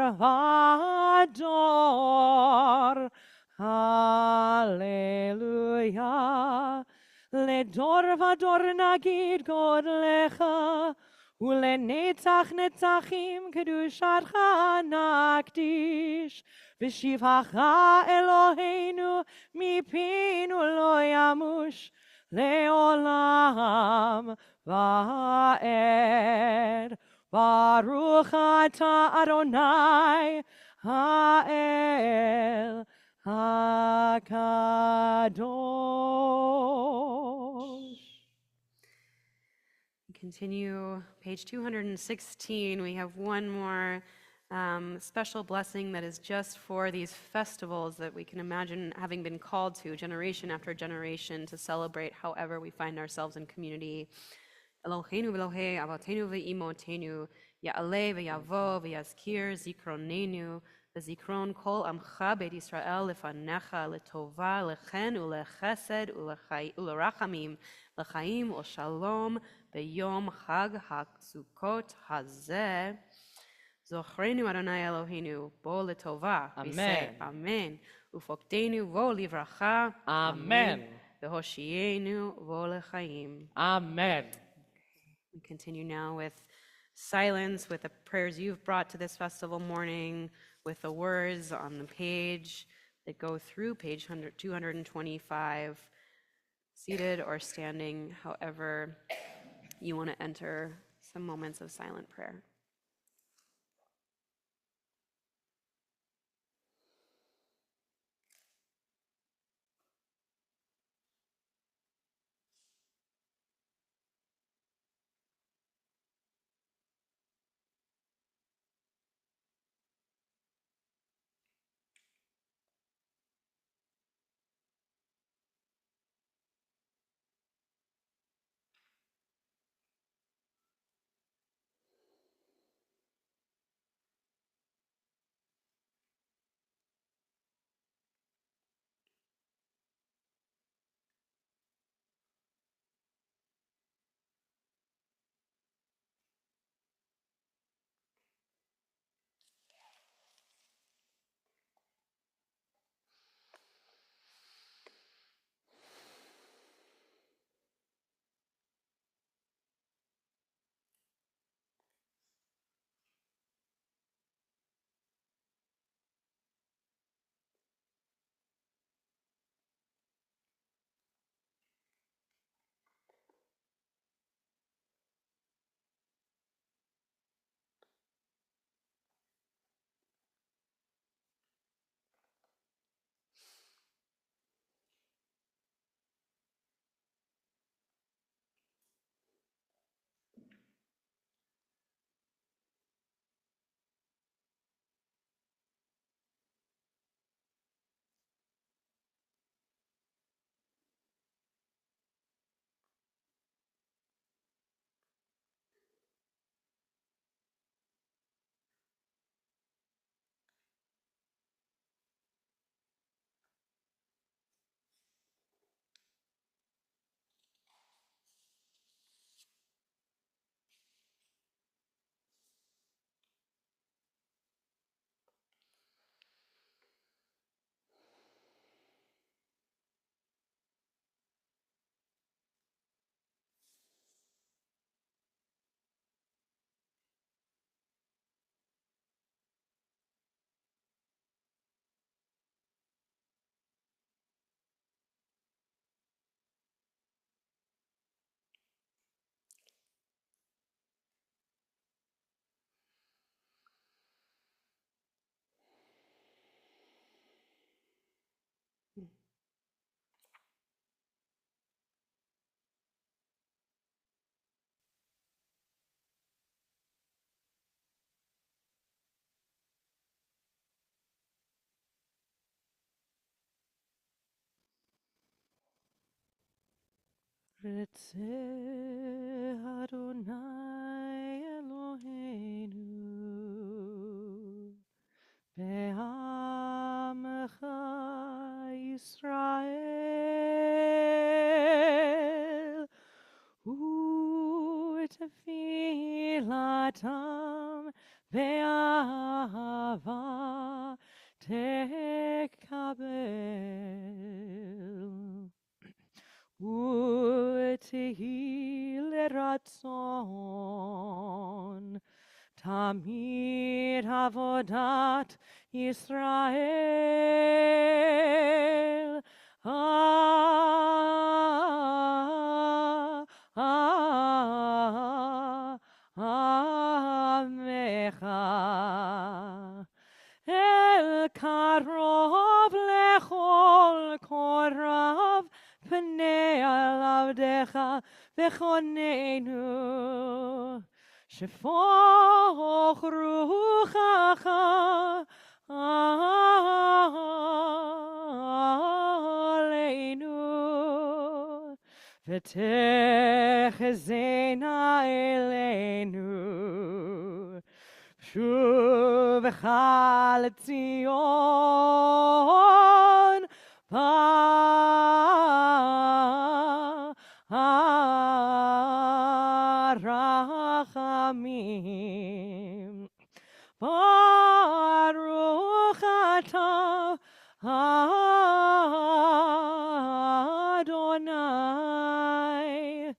Speaker 1: vador, Hallelujah. Ledor vador nagid God lecha, Ulenetzach netzachim kedushatcha nakdish, v'shivhacha Eloheinu mipinu lo yamush, leolam va'ed. Baruch atah Adonai ha'el hakadosh.
Speaker 2: Continue page 216. We have one more special blessing that is just for these festivals that we can imagine having been called to generation after generation to celebrate however we find ourselves in community. Eloheinu v'Elohei avotenu v'imotenu ya'aleh v'yavo v'yazkir zikronenu v'zikron kol amcha beit Yisrael lefanecha letova lechen ulechesed ulerachamim lechaim ulshalom b'yom chag haSukkot hazeh zochrenu Adonai Eloheinu bo letova. We say Amen. Ufoktenu vo livracha.
Speaker 1: Amen.
Speaker 2: V'hoshienu vo lechaim.
Speaker 1: Amen.
Speaker 2: We continue now with silence, with the prayers you've brought to this festival morning, with the words on the page that go through page 225, seated or standing, however you want to enter some moments of silent prayer.
Speaker 1: Ritzeh Adonai Eloheinu Be'amecha Yisrael U'tefilatam Be'ahava Tekabel U'tehi Leratzon Tamid Avodat Yisrael Amecha El Karov Lechol Korav Pnei Alavdecha Vechonenu Shefoch Ruchacha Aleinu V'techezena Eleinu Shuvcha Letzion Rachamim Baruch atah Adonai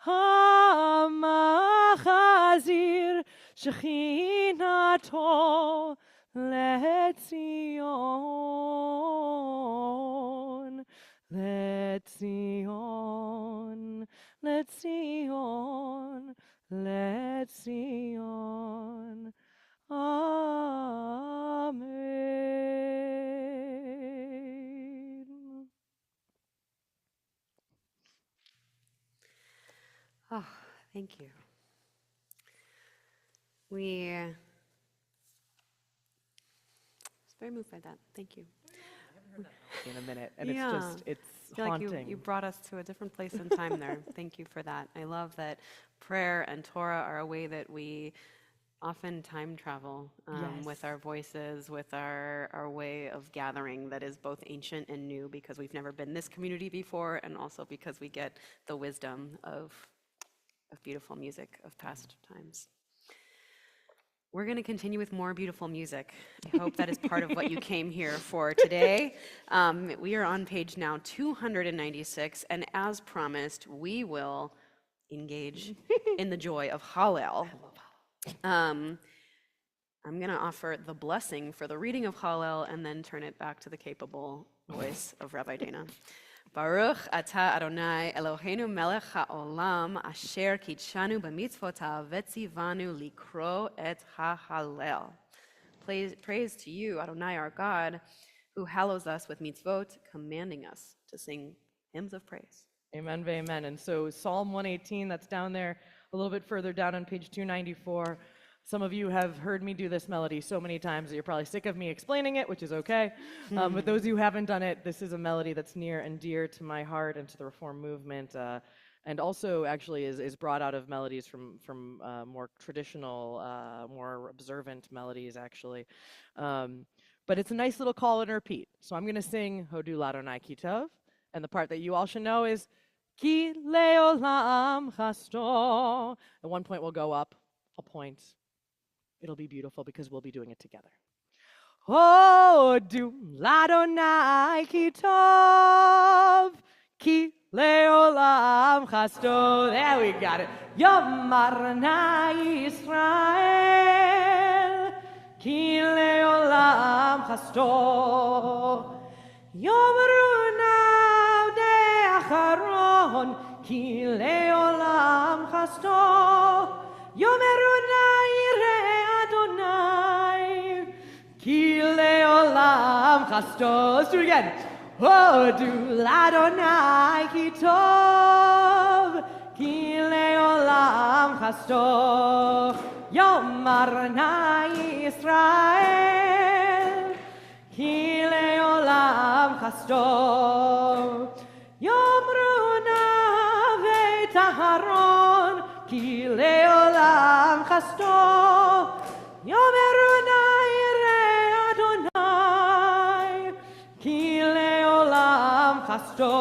Speaker 1: Hamachazir Shechinato Letzion Letzion Letzion Letzion Amen.
Speaker 2: Oh, thank you. We was very moved by that. Thank you.
Speaker 1: In a minute, and
Speaker 2: Yeah.
Speaker 1: it's
Speaker 2: I feel like
Speaker 1: haunting.
Speaker 2: you brought us to a different place in time there. Thank you for that. I love that prayer and Torah are a way that we often time travel
Speaker 1: Yes.
Speaker 2: with our voices, with our way of gathering that is both ancient and new because we've never been this community before, and also because we get the wisdom of beautiful music of past times. We're going to continue with more beautiful music. I hope that is part of what you came here for today. We are on page now 296, and as promised, we will engage in the joy of Hallel. I'm going to offer the blessing for the reading of Hallel and then turn it back to the capable voice of Rabbi Dana. Baruch atah Adonai Eloheinu melech haolam asher kitshanu b'mitzvotav vetzivanu likro et ha'halel. Praise to you, Adonai our God, who hallows us with mitzvot, commanding us to sing hymns of praise.
Speaker 1: Amen, amen. And so Psalm 118, that's down there a little bit further down on page 294. Some of you have heard me do this melody so many times that you're probably sick of me explaining it, which is okay. But those who haven't done it, this is a melody that's near and dear to my heart and to the Reform movement, and also actually is brought out of melodies from more traditional, more observant melodies, actually. But it's a nice little call and repeat. So I'm going to sing Hodu Ladonai Ki Tov, and the part that you all should know is Ki Leolam Chasto. At one point we'll go up a point. It'll be beautiful because we'll be doing it together. Hodu Ladonai Ki Tov, Ki Leolam Chasto. There we got it. Yomarna Yisrael, Ki Leolam Chasto. Yomaruna De Acharon, Ki Leolam Chasto. Yomeruna Ire Adonai, Ki Leolam Chasto. Let's do it again. Hodu Ladonai Ki Tov, Ki Leolam Chasto. Yomarna Yisrael, Ki Leolam Chasto. Yomruna Aharon, ki leolam chasto. Yomerunai re Adonai, ki leolam chasto.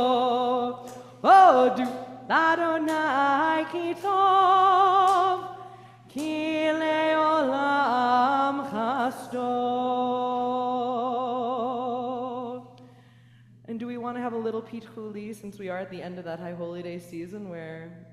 Speaker 1: Odu Adonai ki tov, ki leolam chasto. And do we want to have a little Pete Huli since we are at the end of that High Holy Day season where,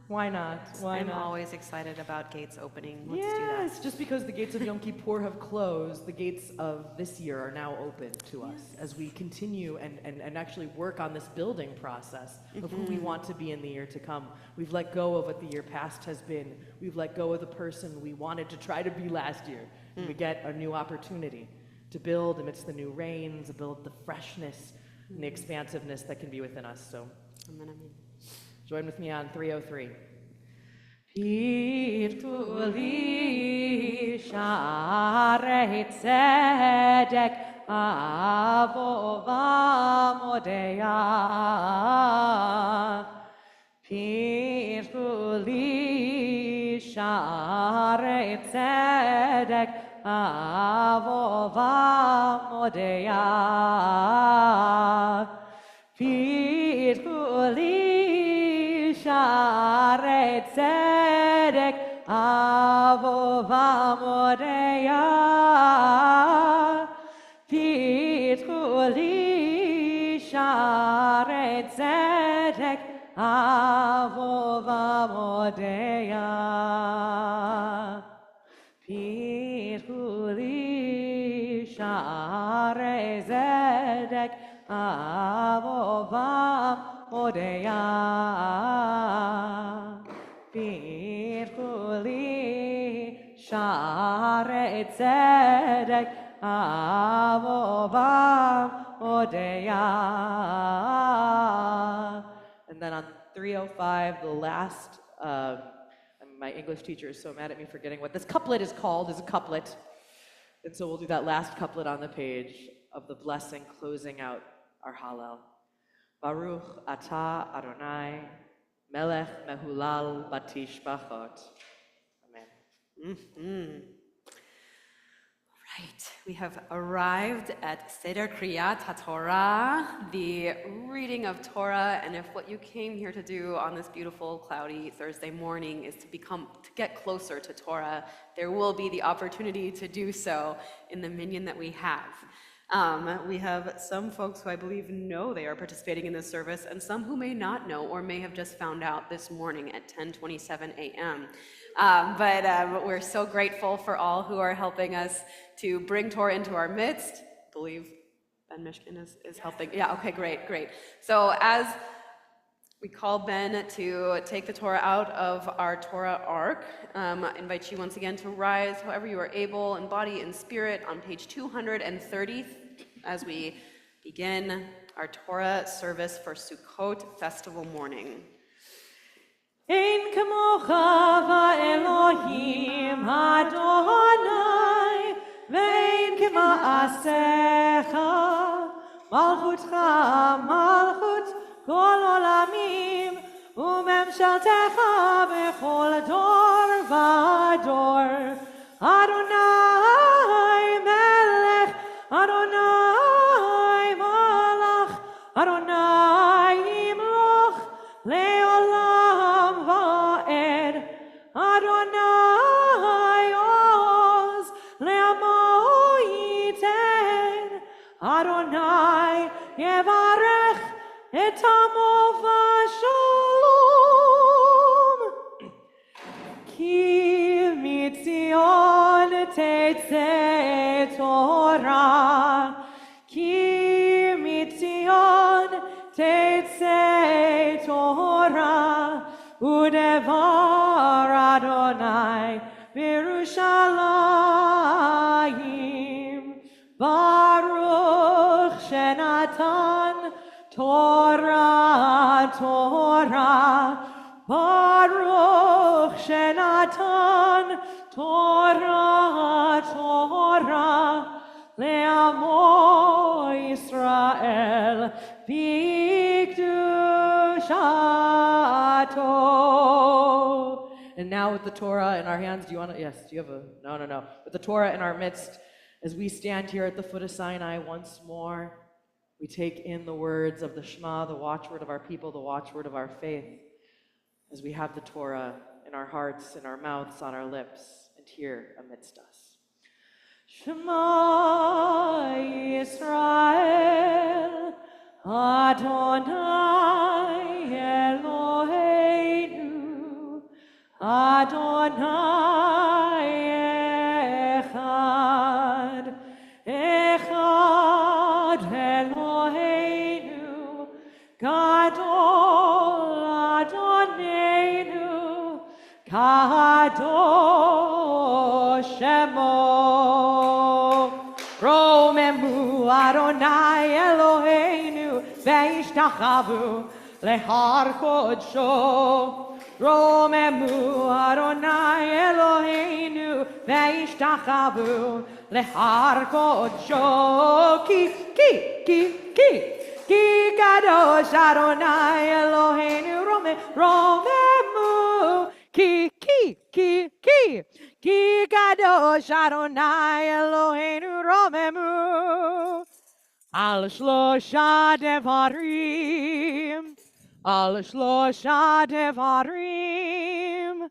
Speaker 1: why not? Why
Speaker 2: I'm
Speaker 1: not?
Speaker 2: always excited about gates opening. Let's do that.
Speaker 1: Yes, just because the gates of Yom Kippur have closed, the gates of this year are now open to us as we continue and actually work on this building process of who we want to be in the year to come. We've let go of what the year past has been. We've let go of the person we wanted to try to be last year. And we get a new opportunity to build amidst the new rains, to build the freshness and the expansiveness that can be within us. So
Speaker 2: Amen, amen.
Speaker 1: join with me on 303. Pituli Sharei Tzedek Avova Modeya. Pituli Sharei Tzedek Avova Modeya. Pituli Sharei Tzedek Avova Modeya. Pituli Sharei Tzedek Avova Modeya. Pituli Sharei Tzedek Avova Modeya. Pituli Sharei Tzedek Avova Modeya. And then on 305, the last, my English teacher is so mad at me for getting what this couplet is called, is a couplet. And so we'll do that last couplet on the page of the blessing closing out our Hallel. Baruch atah Adonai, melech mehulal batish bachot. Amen.
Speaker 2: Right, we have arrived at Seder Kriyat HaTorah, the reading of Torah, and if what you came here to do on this beautiful, cloudy Thursday morning is to get closer to Torah, there will be the opportunity to do so in the minyan that we have. We have some folks who I believe know they are participating in this service, and some who may not know or may have just found out this morning at 10:27 a.m. But we're so grateful for all who are helping us to bring Torah into our midst. I believe Ben Mishkin is helping. Yeah, okay, great. So as we call Ben to take the Torah out of our Torah ark, I invite you once again to rise however you are able in body and spirit on page 230 as we begin our Torah service for Sukkot festival morning.
Speaker 1: Ein kamocha va'Elohim Adonai, ve'ein k'ma'asecha, malchutcha malchut kol olamim, u'memshaltecha b'chol dor v'dor. Adonai melech, Adonai malach, Adonai yimloch le'olam va'ed. Adonai oz le'amo yiten. Adonai yevarech et amo v'shalom. Ki mitzion tetzeh Torah, ki mitzion tetzeh Torah, udevar Adonai b'Yerushalayim. Baruch shenatan Torah, Baruch shenatan Torah, le'amo Yisrael b'kedushato. with the Torah in our hands. Do you want to? Yes, do you have a? No. With the Torah in our midst, as we stand here at the foot of Sinai once more, we take in the words of the Shema, the watchword of our people, the watchword of our faith, as we have the Torah in our hearts, in our mouths, on our lips, and here amidst us. Shema Yisrael, Adonai Eloheinu, Adonai Echad, Echad Eloheinu, Gadol Adonenu, Kadosh Shemo. Romemu Adonai Eloheinu ve'ishtachavu lehar kodsho. Romemu Adonai Eloheinu ve'ishtachavu lehar kodsho. Ki kadosh Adonai Eloheinu romemu. Ki kadosh Adonai Eloheinu romemu al shlosha devarim al shlosha devarim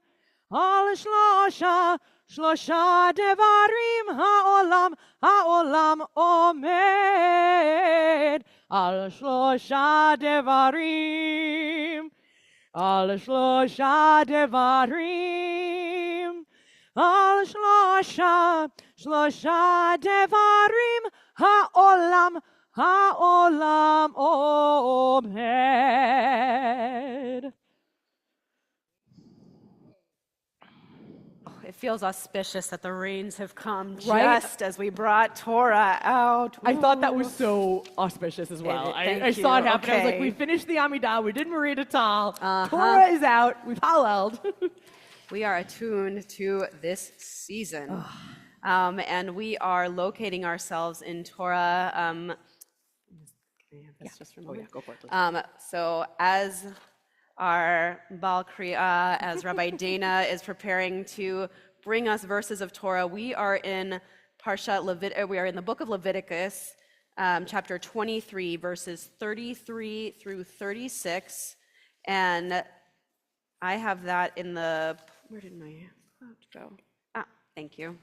Speaker 1: al shlosha devarim ha'olam omed al shlosha devarim al shlosha devarim al shlosha devarim ha'olam omed.
Speaker 2: It feels auspicious that the rains have come
Speaker 1: Right?
Speaker 2: just as we brought Torah out.
Speaker 1: I thought that was so auspicious as well.
Speaker 2: Thank
Speaker 1: I saw it
Speaker 2: you.
Speaker 1: happen. I was like,
Speaker 2: Okay.
Speaker 1: we finished the Amidah, we did Maria Tal, Torah is out, we've halleled.
Speaker 2: We are attuned to this season. And we are locating ourselves in Torah. Can I have this just for a moment?
Speaker 1: Go for it.
Speaker 2: So as our Baal Kriya, as Rabbi Dana is preparing to bring us verses of Torah, we are in we are in the book of Leviticus, chapter 23, verses 33 through 36. And I have that in the, where did my cloud go? Thank you.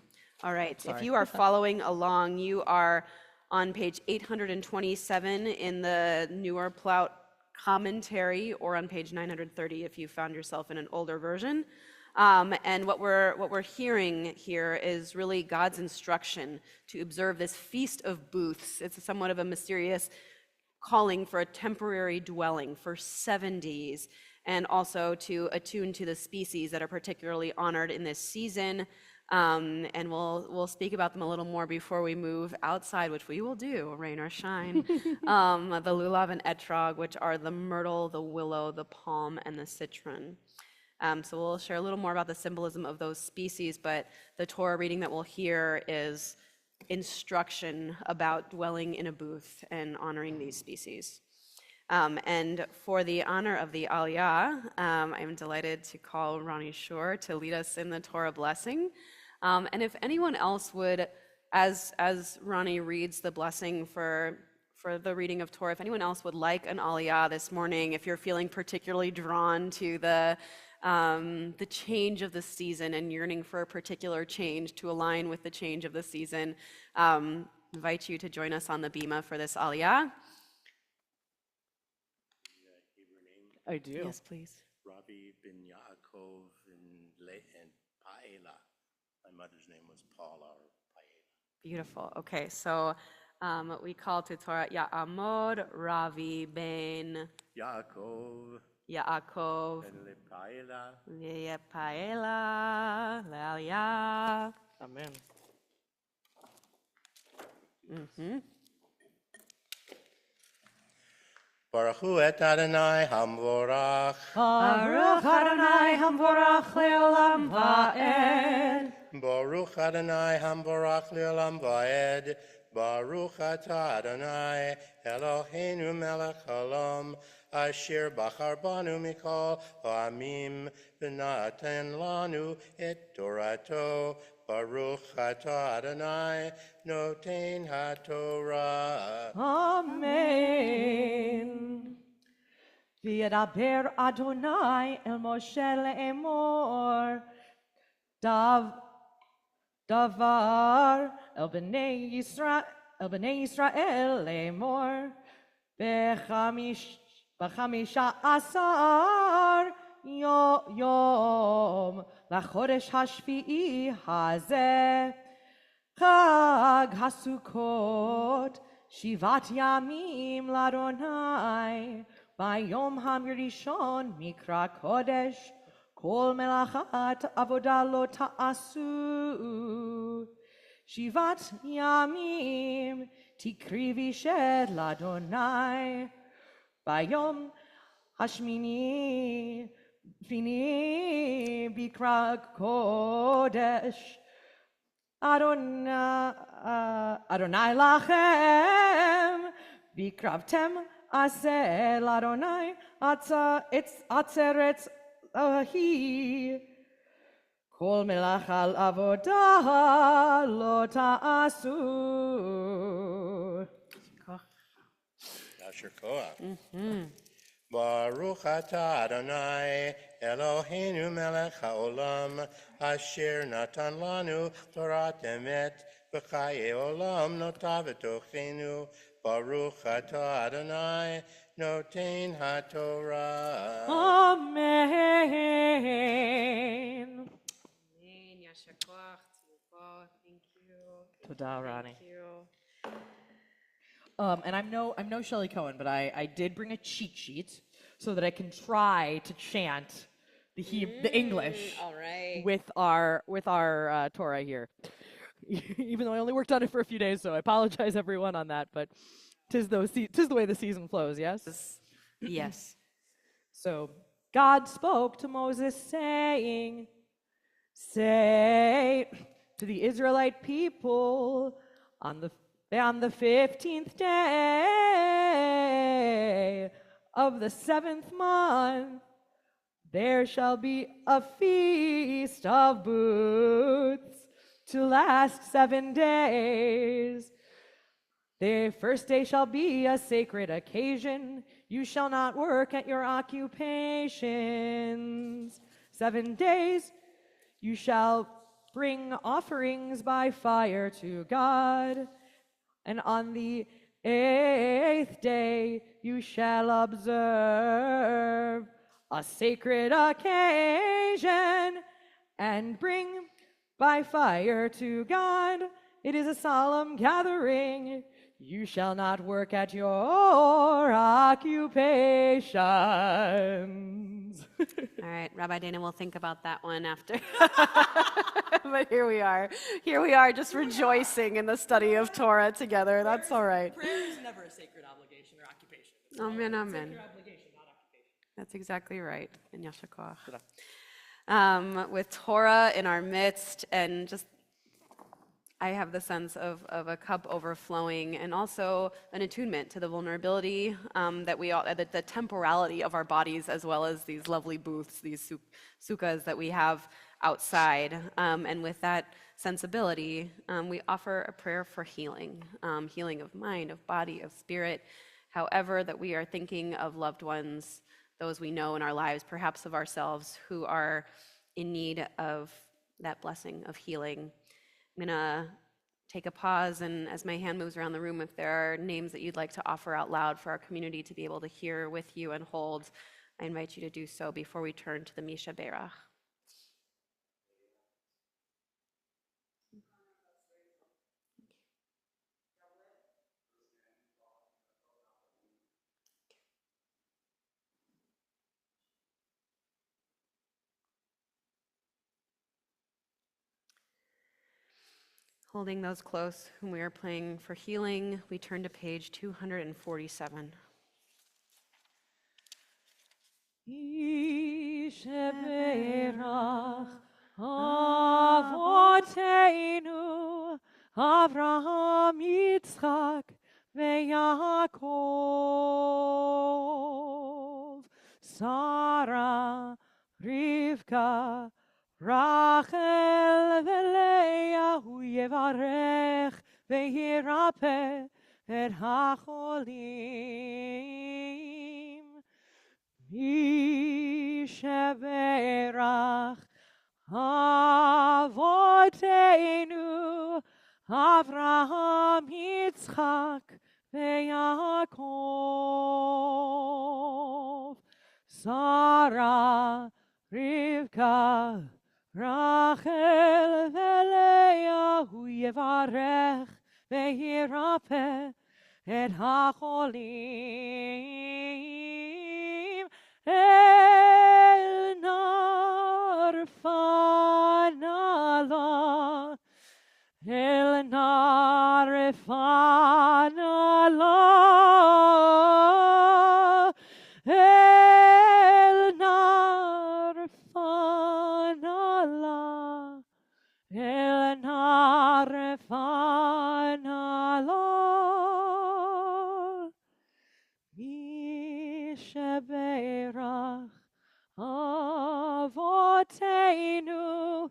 Speaker 2: All right, if you are following along, you are on page 827 in the Newer Plout commentary, or on page 930 if you found yourself in an older version. And what we're hearing here is really God's instruction to observe this Feast of Booths. It's somewhat of a mysterious calling for a temporary dwelling for 7 days, and also to attune to the species that are particularly honored in this season. And we'll speak about them a little more before we move outside, which we will do, rain or shine. The lulav and etrog, which are the myrtle, the willow, the palm, and the citron. So we'll share a little more about the symbolism of those species, but the Torah reading that we'll hear is instruction about dwelling in a booth and honoring these species. And for the honor of the Aliyah, I'm delighted to call Ronnie Shore to lead us in the Torah blessing. And if anyone else would, as Ronnie reads the blessing for the reading of Torah, if anyone else would like an Aliyah this morning, if you're feeling particularly drawn to the change of the season and yearning for a particular change to align with the change of the season, invite you to join us on the Bima for this Aliyah.
Speaker 1: I do.
Speaker 2: Yes, please.
Speaker 4: Rabbi ben Yaakov and Paela. My mother's name was Paula or Paela.
Speaker 2: Beautiful. Okay, so we call to Torah Ya'amod Ravi ben
Speaker 4: Yaakov
Speaker 2: Yaakov
Speaker 4: and Paela.
Speaker 2: Paela L'Aliyah.
Speaker 1: Amen.
Speaker 4: Baruch hu et Adonai Hamvorach.
Speaker 1: Baruch Adonai Hamvorach Leolam Va'ed.
Speaker 4: Baruch Adonai Hamvorach Leolam Va'ed. Baruch atah Adonai Eloheinu melech haolam asher bachar banu mikol ha'amim v'natan lanu et torato. Baruch atah Adonai noten haTorah.
Speaker 1: Amen. V'yedaber Adonai el Moshe le'emor, davar el bnei Yisrael le'emor, בחמישה עשר יום לחודש השביעי הזה, חג הסוכות, 7 ימים לאדוני, ביום הראשון מקרא קודש, כל מלאכת עבודה לא תעשו. 7 ימים תקריבי שד לאדוני, ביום השמיני בקרא קודש, אדוני לכם, והקרבתם עשה לאדוני עצרת ההיא. כל מלאכה על עבודה לא תעשו.
Speaker 4: Asher Koach. Baruch atah Adonai Eloheinu melech haolam asher natan lanu Torat emet v'chaye olam notav b'tochenu. Baruch atah Adonai noten haTorah.
Speaker 1: Amen.
Speaker 2: Amen. Yasher koach, tzivukot. Thank you.
Speaker 1: Toda, Ronnie.
Speaker 2: Thank you.
Speaker 1: And I'm no Shelley Cohen, but I did bring a cheat sheet so that I can try to chant the English
Speaker 2: All right.
Speaker 1: with our Torah here. Even though I only worked on it for a few days, so I apologize everyone on that. But tis the way the season flows. Yes.
Speaker 2: Yes.
Speaker 1: So God spoke to Moses, saying, "Say to the Israelite people on the 15th day of the 7th month, there shall be a feast of booths to last 7 days. The first day shall be a sacred occasion. You shall not work at your occupations. 7 days you shall bring offerings by fire to God. And on the 8th day you shall observe a sacred occasion and bring by fire to God. It is a solemn gathering. You shall not work at your occupations."
Speaker 2: All right, Rabbi Dana will think about that one after. But here we are. Here we are just rejoicing in the study of Torah together. That's all right.
Speaker 1: Prayer is never a sacred obligation or occupation.
Speaker 2: Amen, amen.
Speaker 1: Sacred obligation, not occupation.
Speaker 2: That's exactly right. In Yasher koach. With Torah in our midst, and just I have the sense of a cup overflowing, and also an attunement to the vulnerability that we all, the temporality of our bodies, as well as these lovely booths, these sukkahs that we have outside. And with that sensibility, we offer a prayer for healing, healing of mind, of body, of spirit, however that we are thinking of loved ones, those we know in our lives, perhaps of ourselves, who are in need of that blessing of healing. I'm going to take a pause, and as my hand moves around the room, if there are names that you'd like to offer out loud for our community to be able to hear with you and hold, I invite you to do so before we turn to the Misha Berach. Holding those close whom we are praying for healing, we turn to page 247.
Speaker 1: Yisheberach Avoteinu Avraham Yitzchak veYaakov Sarah, Rivka, Rachel ולאה הוא יברך וירפא את החולים. מי שברך אבותינו אברהם, יצחק ויעקב, שרה, רבקה, רחל ולאה הוא יברך וירפא את החולים. אל נא רפא לה, אל נא רפא לה, אל נא רפא לה, אל נא רפא לה. מי שברך אבותינו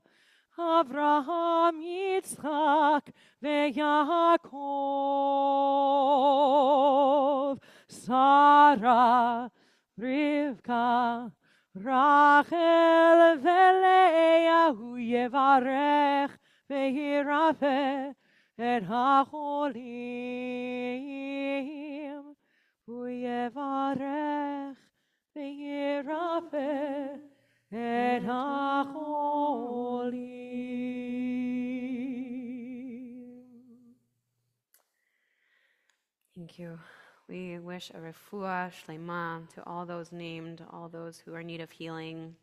Speaker 1: אברהם, יצחק ויעקב, שרה, רבקה, רחל ולאה הוא יברך וירפא את החולים. הוא יברך וירפא את החולים.
Speaker 2: Thank you. We wish a refuah shlema to all those named, all those who are in need of healing.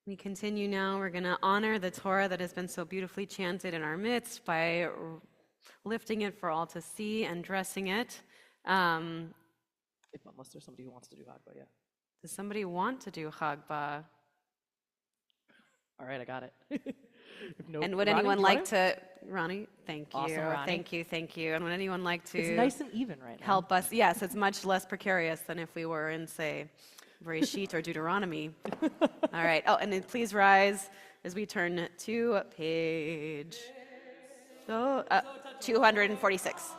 Speaker 2: We continue now. We're going to honor the Torah that has been so beautifully chanted in our midst by lifting it for all to see and dressing it.
Speaker 1: Unless there's somebody who wants to do Hagba, yeah.
Speaker 2: Does somebody want to do Chagba?
Speaker 1: All right, I got it.
Speaker 2: And would anyone like to, Ronnie? Thank you.
Speaker 1: Awesome, Ronnie.
Speaker 2: Thank you. And would anyone like to
Speaker 1: It's nice and even right now.
Speaker 2: help us? Yes, it's much less precarious than if we were in, say, Bereshit or Deuteronomy. All right. Oh, and then please rise as we turn to page 246.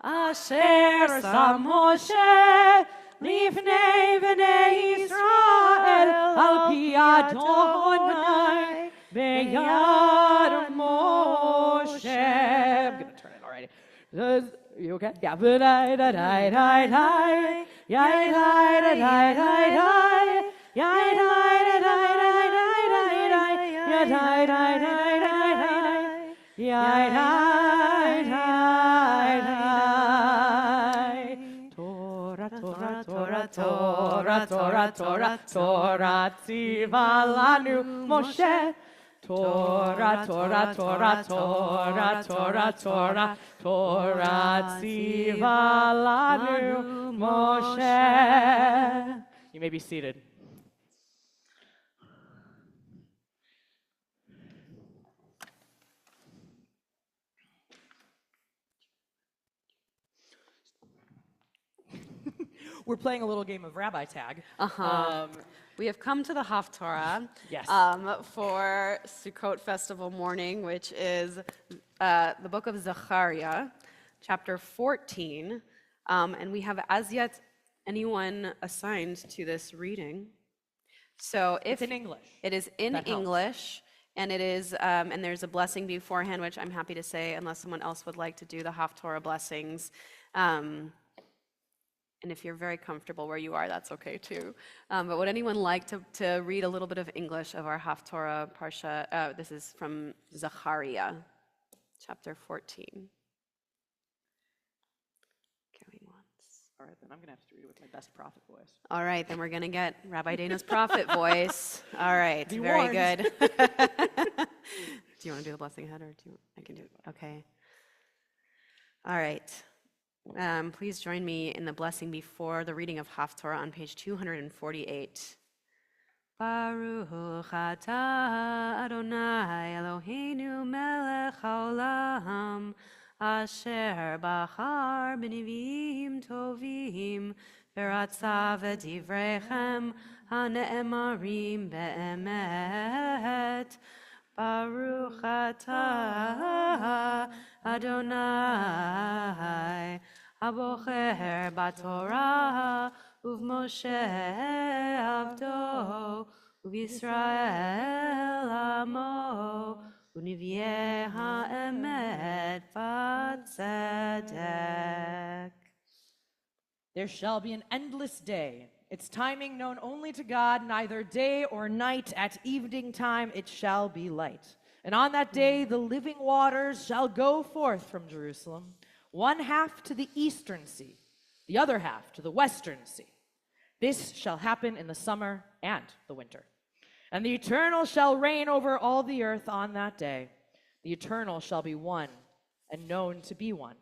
Speaker 1: Asher sam Moshe lifnei bnei Yisrael al pi Adonai beyad Moshe. I'm gonna turn it already. You okay? Yeah. V'day da day day day. Yay day da day day day. Yay day da day day day day. Yay day day day day day. Yay day day. Torah, Torah, Torah, Torah, tziva lanu Moshe. Torah, Torah, Torah, Torah, Torah, Torah, Torah, tziva lanu Moshe. You may be seated. We're playing a little game of rabbi tag.
Speaker 2: We have come to the Haftorah
Speaker 1: Yes.
Speaker 2: for Sukkot festival morning, which is the book of Zechariah, chapter 14. And we have as yet anyone assigned to this reading. So if
Speaker 1: It's in English.
Speaker 2: it is in
Speaker 1: That helps.
Speaker 2: English, and it is, and there's a blessing beforehand, which I'm happy to say, unless someone else would like to do the Haftorah blessings. And if you're very comfortable where you are, that's okay too. But would anyone like to read a little bit of English of our Haftorah Parsha? This is from Zechariah, chapter 14. Going once.
Speaker 1: All right, then I'm going to have to read it with my best prophet voice.
Speaker 2: All right, then we're going to get Rabbi Dana's prophet voice. All right,
Speaker 1: Be
Speaker 2: very
Speaker 1: warned.
Speaker 2: good. Do you want to do the blessing ahead, or do you, I can do it? Okay. All right. Please join me in the blessing before the reading of Haftorah on page 248. Baruch atah Adonai Eloheinu melech haolam asher bachar b'nevim tovim ורצה ודבריכם הנאמרים באמת. ברוך אתה אדוני הבוחר בתורה ובמשה עבדו ובישראל עמו ונביאי האמת בצדק.
Speaker 1: There shall be an endless day, its timing known only to God, neither day or night. At evening time it shall be light. And on that day the living waters shall go forth from Jerusalem, one half to the eastern sea, the other half to the western sea. This shall happen in the summer and the winter. And the Eternal shall reign over all the earth on that day. The Eternal shall be one and known to be one.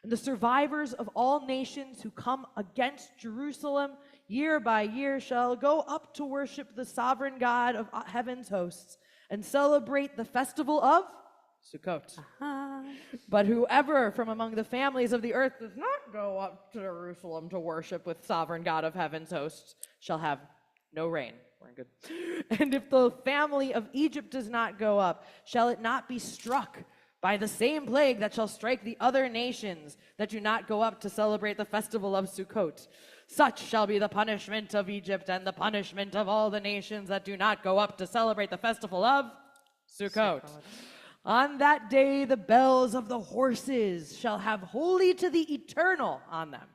Speaker 1: And the survivors of all nations who come against Jerusalem year by year shall go up to worship the sovereign God of heaven's hosts and celebrate the festival of Sukkot. But whoever from among the families of the earth does not go up to Jerusalem to worship with sovereign God of heaven's hosts shall have no rain. We're good. And if the family of Egypt does not go up, shall it not be struck by the same plague that shall strike the other nations that do not go up to celebrate the festival of Sukkot? Such shall be the punishment of Egypt and the punishment of all the nations that do not go up to celebrate the festival of Sukkot. On that day the bells of the horses shall have holy to the Eternal on them.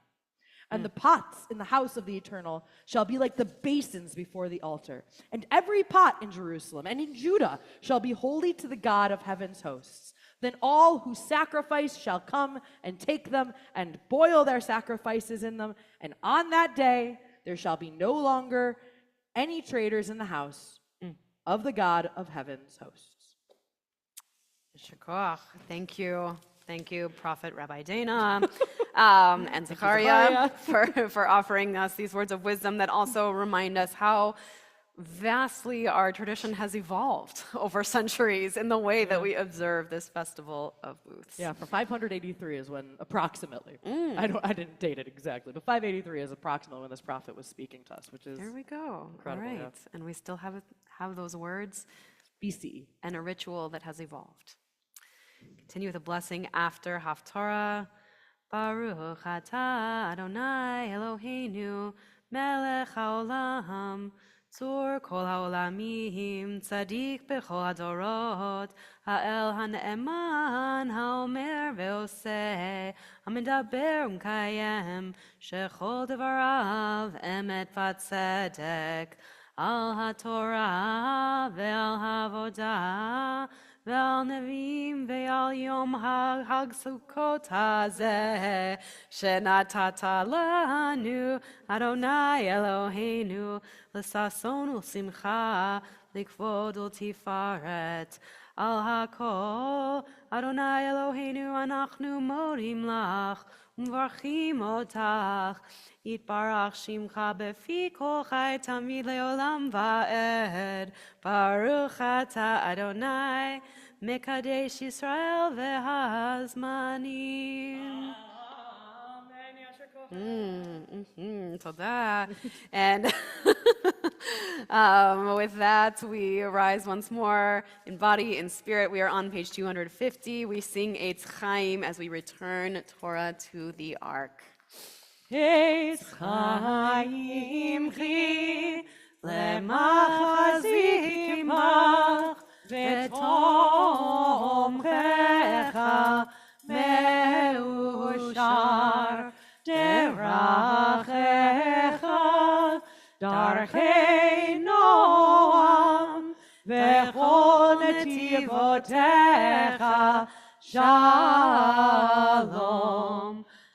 Speaker 1: And the pots in the house of the Eternal shall be like the basins before the altar. And every pot in Jerusalem and in Judah shall be holy to the God of heaven's hosts. Then all who sacrifice shall come and take them and boil their sacrifices in them. And on that day there shall be no longer any traitors in the house of the God of heaven's hosts.
Speaker 2: Shakoch. Thank you. Thank you, Prophet Rabbi Dana and Zechariah for offering us these words of wisdom that also remind us how vastly our tradition has evolved over centuries in the way that we observe this festival of booths.
Speaker 1: Yeah, for 583 is when approximately. I didn't date it exactly, but 583 is approximately when this prophet was speaking to us, which is
Speaker 2: There we go.
Speaker 1: incredible.
Speaker 2: All right.
Speaker 1: Yeah.
Speaker 2: And we still have those words
Speaker 1: BC.
Speaker 2: and a ritual that has evolved. Continue with a blessing after Haftarah. Baruch atah Adonai Eloheinu melech haolam tzur kol haolamim tzadik bechol hadorot ha'el hane'eman haomer ve'oseh hamedaber umkayem shechol devarav emet v'tzedek al haTorah ve'al havodah ועל נביאים ועל יום חג סוכות הזה שנתת לנו אדוני אלוהינו לששון ולשמחה לכבוד ולתפארת על הכל אדוני אלוהינו אנחנו מודים לך ומברכים אותך יתברך שמך בפי כל חי תמיד לעולם ועד ברוך אתה אדוני מקדש ישראל והזמנים. תודה. And with that, we arise once more in body and spirit. We are on page 250. We sing Eitz Chaim as we return Torah to the Ark.
Speaker 1: Eitz Chaim chi למחזיק עמך ותומכך מאושר דרכך דרכי נועם וכל נתיבותיך שלום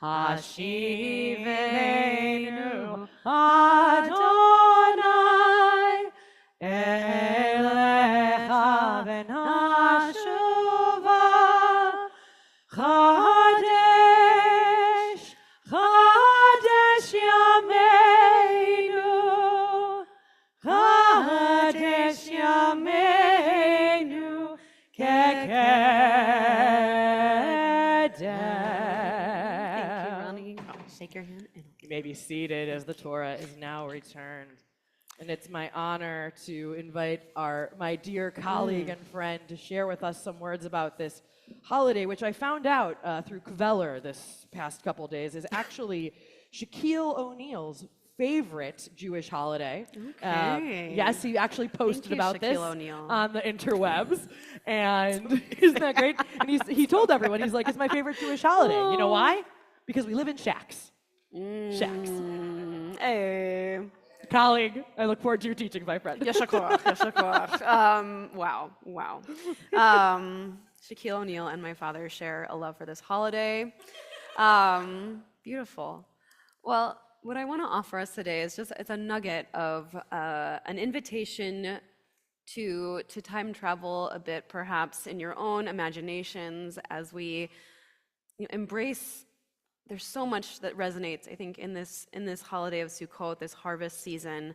Speaker 1: השיבנו אדוני אליך ונשובה חדש חדש ימינו חדש ימינו כקדם.
Speaker 2: take your hand and
Speaker 1: You may be seated as the Torah is now returned. And it's my honor to invite my dear colleague and friend to share with us some words about this holiday, which I found out through Kveller this past couple days is actually Shaquille O'Neal's favorite Jewish holiday.
Speaker 2: Okay.
Speaker 1: Yes, he actually posted
Speaker 2: you,
Speaker 1: about
Speaker 2: Shaquille
Speaker 1: this
Speaker 2: O'Neal.
Speaker 1: on the interwebs. And isn't that great? And he told everyone, he's like, it's my favorite Jewish holiday. You know why? Because we live in shacks. Shacks.
Speaker 2: Hey.
Speaker 1: Colleague, I look forward to your teaching, my friend.
Speaker 2: Yeshua, Yeshua. Wow. Shaquille O'Neal and my father share a love for this holiday. Beautiful. Well, what I want to offer us today is it's a nugget of an invitation to time travel a bit, perhaps in your own imaginations as we embrace. There's so much that resonates, I think, in this holiday of Sukkot, this harvest season.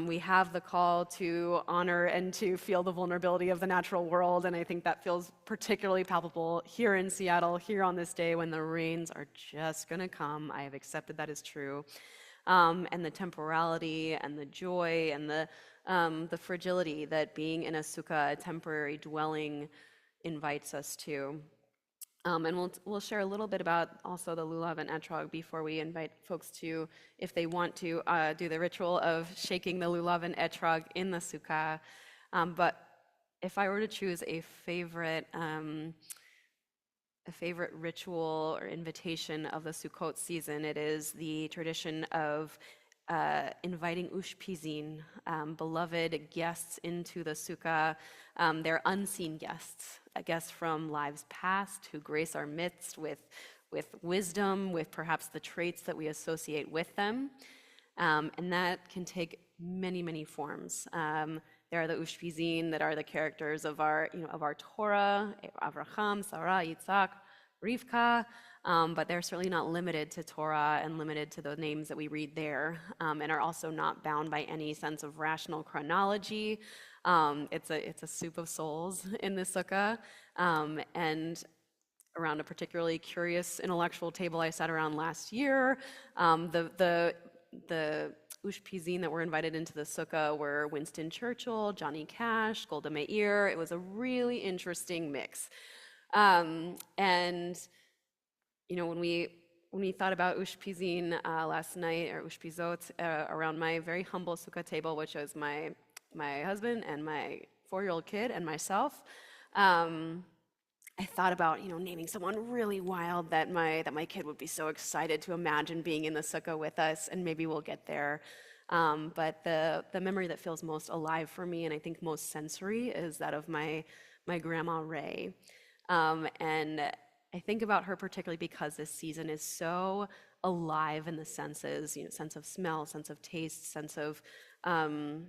Speaker 2: We have the call to honor and to feel the vulnerability of the natural world, and I think that feels particularly palpable here in Seattle, here on this day when the rains are just going to come. I have accepted that is true. And the temporality and the joy and the fragility that being in a sukkah, a temporary dwelling, invites us to. And we'll share a little bit about also the lulav and etrog before we invite folks to, if they want to, do the ritual of shaking the lulav and etrog in the sukkah. But if I were to choose a favorite ritual or invitation of the Sukkot season, it is the tradition of inviting ushpizin, beloved guests into the sukkah. They're unseen guests, guests from lives past who grace our midst with wisdom, with perhaps the traits that we associate with them. And that can take many, many forms. There are the ushpizin that are the characters of our Torah, Avraham, Sarah, Yitzhak, Rivka, but they're certainly not limited to Torah and limited to the names that we read there, and are also not bound by any sense of rational chronology. It's a soup of souls in the sukkah, and around a particularly curious intellectual table I sat around last year, the ushpizin that were invited into the sukkah were Winston Churchill, Johnny Cash, Golda Meir. It was a really interesting mix. And when we thought about ushpizin last night, or ushpizot, around my very humble sukkah table, which was my husband and my 4-year-old kid and myself, I thought about naming someone really wild that my kid would be so excited to imagine being in the sukkah with us, and maybe we'll get there. But the memory that feels most alive for me, and I think most sensory, is that of my grandma Ray. And I think about her particularly because this season is so alive in the senses, sense of smell, sense of taste, sense of all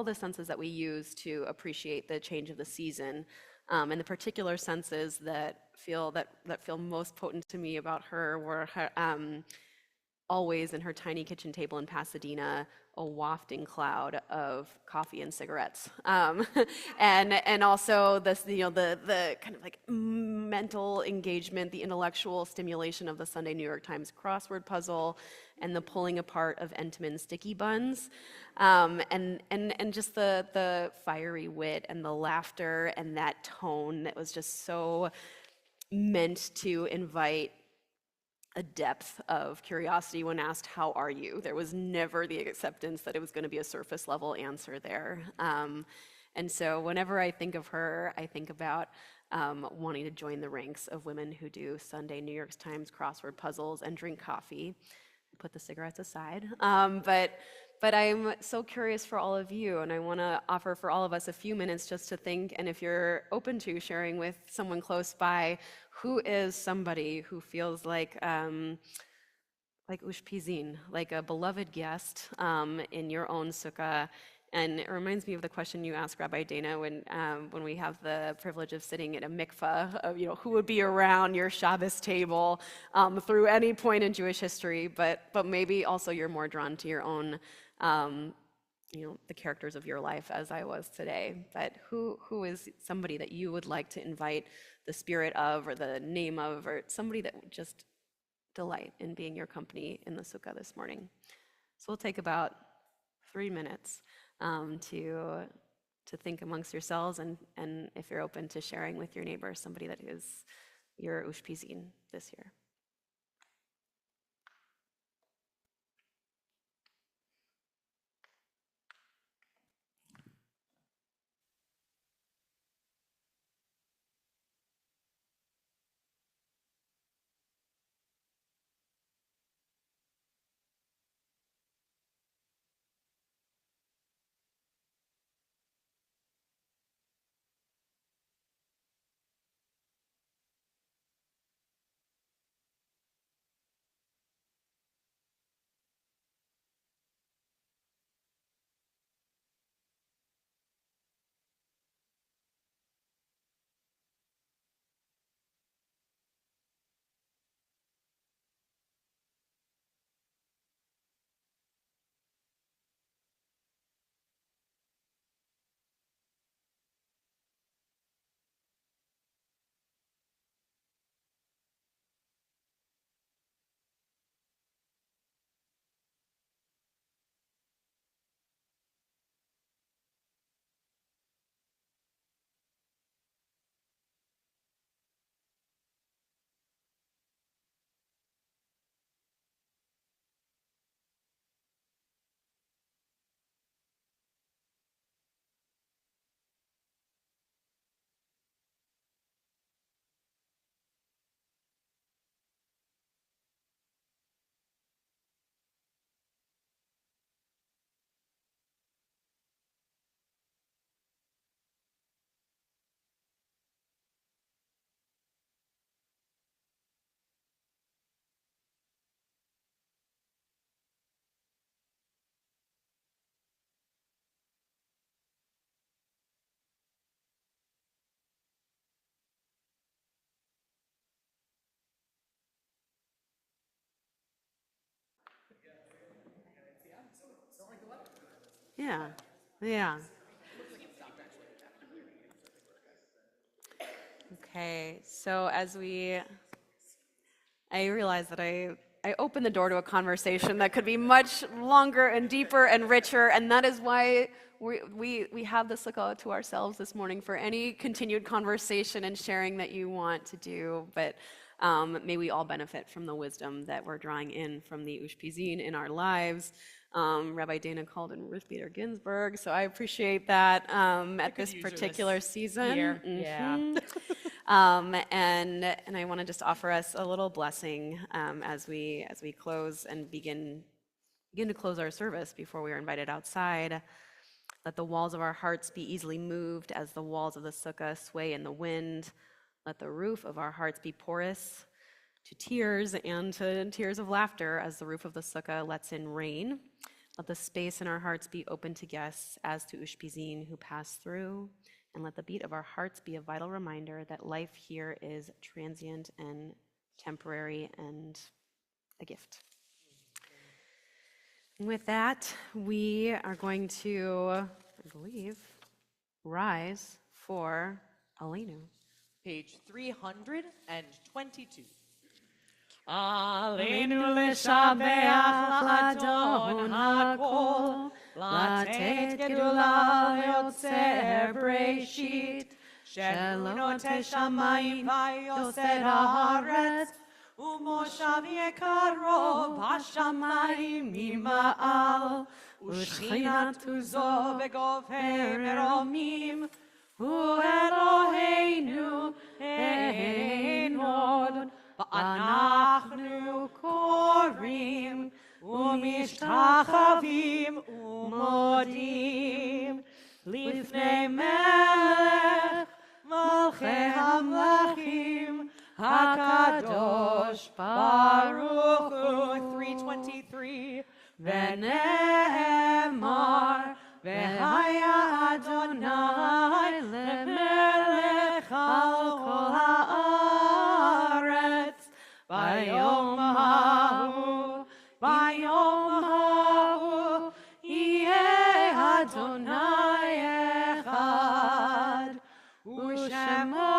Speaker 2: the senses that we use to appreciate the change of the season. And the particular senses that feel most potent to me about her were her, always in her tiny kitchen table in Pasadena, a wafting cloud of coffee and cigarettes, and also this, the kind of like mental engagement, the intellectual stimulation of the Sunday New York Times crossword puzzle, and the pulling apart of Entenmann sticky buns, and just the fiery wit and the laughter and that tone that was just so meant to invite a depth of curiosity when asked, "How are you?" There was never the acceptance that it was going to be a surface level answer there. And so whenever I think of her, I think about wanting to join the ranks of women who do Sunday New York Times crossword puzzles and drink coffee. Put the cigarettes aside. But I'm so curious for all of you, and I want to offer for all of us a few minutes just to think, and if you're open to sharing with someone close by, who is somebody who feels like ushpizin, like a beloved guest in your own sukkah. And it reminds me of the question you asked Rabbi Dana when we have the privilege of sitting at a mikveh, of who would be around your Shabbos table through any point in Jewish history, but maybe also you're more drawn to your own, the characters of your life, as I was today. But who is somebody that you would like to invite the spirit of, or the name of, or somebody that just delight in being your company in the sukkah this morning. So we'll take about 3 minutes to think amongst yourselves, and if you're open to sharing with your neighbor, somebody that is your ushpizin this year. Yeah, yeah. Okay, so I realize that I opened the door to a conversation that could be much longer and deeper and richer, and that is why we have the sukkah to ourselves this morning for any continued conversation and sharing that you want to do. But may we all benefit from the wisdom that we're drawing in from the Ushpizin in our lives. Rabbi Dana called in Ruth Bader Ginsburg, so I appreciate that at this particular season.
Speaker 1: Year. Yeah.
Speaker 2: And I want to just offer us a little blessing as we close and begin to close our service before we are invited outside. Let the walls of our hearts be easily moved as the walls of the sukkah sway in the wind. Let the roof of our hearts be porous to tears and to tears of laughter as the roof of the sukkah lets in rain. Let the space in our hearts be open to guests as to ushpizin who pass through. And let the beat of our hearts be a vital reminder that life here is transient and temporary and a gift. And with that, we are going to, I believe, rise for Aleinu.
Speaker 1: Page 322.
Speaker 2: Aleinu לשבח לאדון הכל, לתת גדולה ליוצר בראשית, שלוטה שמיים ויוסד הארץ, ומושב יקרו בשמיים ממעל, ושכינת עוזו בגובה מרומים, הוא אלוהינו אין עוד. ואנחנו קוראים ומשתחווים ומודים לפני מלך מלכי המלכים הקדוש ברוך הוא. 323 ונאמר והיה אדוני למלך על כל הארץ ביום ההוא יהיה אדוני אחד ושמו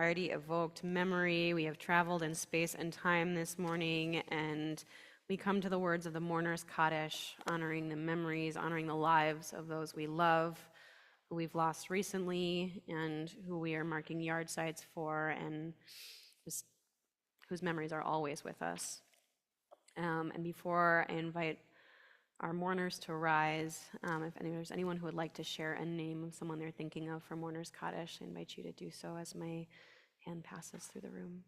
Speaker 2: already evoked memory. We have traveled in space and time this morning, and we come to the words of the mourner's Kaddish, honoring the memories, honoring the lives of those we love, who we've lost recently, and who we are marking yard sites for, and just whose memories are always with us. And before I invite our mourners to rise, if there's anyone who would like to share a name of someone they're thinking of for Mourner's Kaddish, I invite you to do so as my hand passes through the room.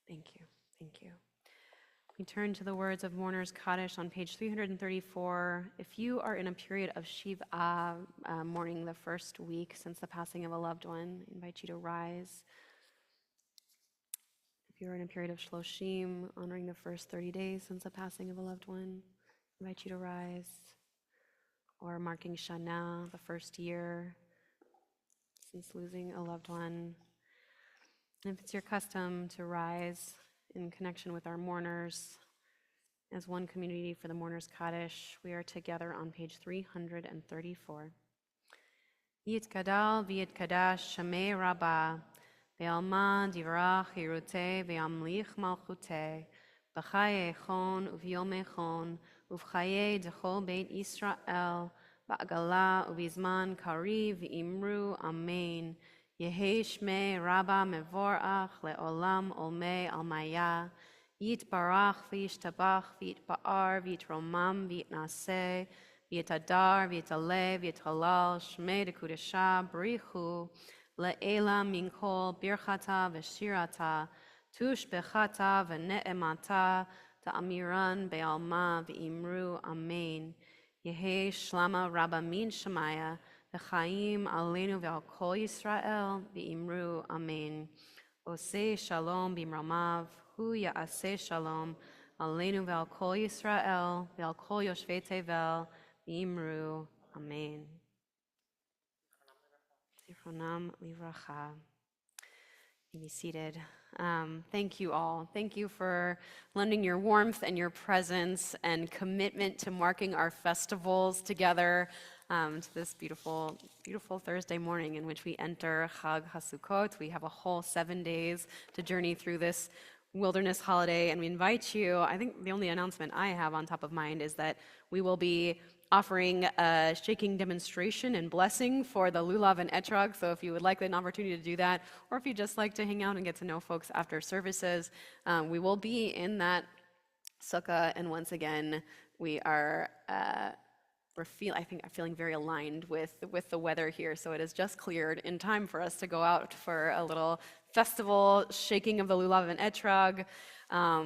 Speaker 2: Thank you. Thank you. We turn to the words of Mourner's Kaddish on page 334. If you are in a period of Shiva, mourning the first week since the passing of a loved one, I invite you to rise. If you're in a period of Shloshim, honoring the first 30 days since the passing of a loved one, I invite you to rise. Or marking Shana, the first year since losing a loved one. And if it's your custom to rise in connection with our mourners, as one community for the Mourners Kaddish, we are together on page 334. Yitkadal v'yitkadash shamei rabbah, ve'alma divrach hiruteh ve'amlich malchuteh, b'chaye echon u'vyom echon, u'vchaye dechol beit Yisrael, ba'agala u'bizman kariv v'imru amen. Yehi shmei rabbah mevorach le'olam olmei almaya, Yitbarach v'yishtabach v'yitba'ar v'yitromam v'yitnaseh v'yitadar v'yitaleh v'yitalal shmei dekudesha b'richu le'ela minkol birchata v'shirata tush bechata v'ne'emata ta'amiran be'alma v'imru amen. Yehi shlama rabba min shemaya v'chaim aleinu ve'al kol Yisrael v'imru amen. Oseh shalom b'mramav hu ya'aseh shalom aleinu ve'al kol Yisrael ve'al kol yoshvei tevel v'imru amen. Zichronam livracha. You be seated. Thank you all. Thank you for lending your warmth and your presence and commitment to marking our festivals together to this beautiful, beautiful Thursday morning in which we enter Chag HaSukkot. We have a whole 7 days to journey through this wilderness holiday, and we invite you. I think the only announcement I have on top of mind is that we will be offering a shaking demonstration and blessing for the lulav and etrog. So if you would like an opportunity to do that, or if you just like to hang out and get to know folks after services, we will be in that sukkah. And once again, we are I'm feeling very aligned with the weather here. So it has just cleared in time for us to go out for a little festival shaking of the lulav and etrog. I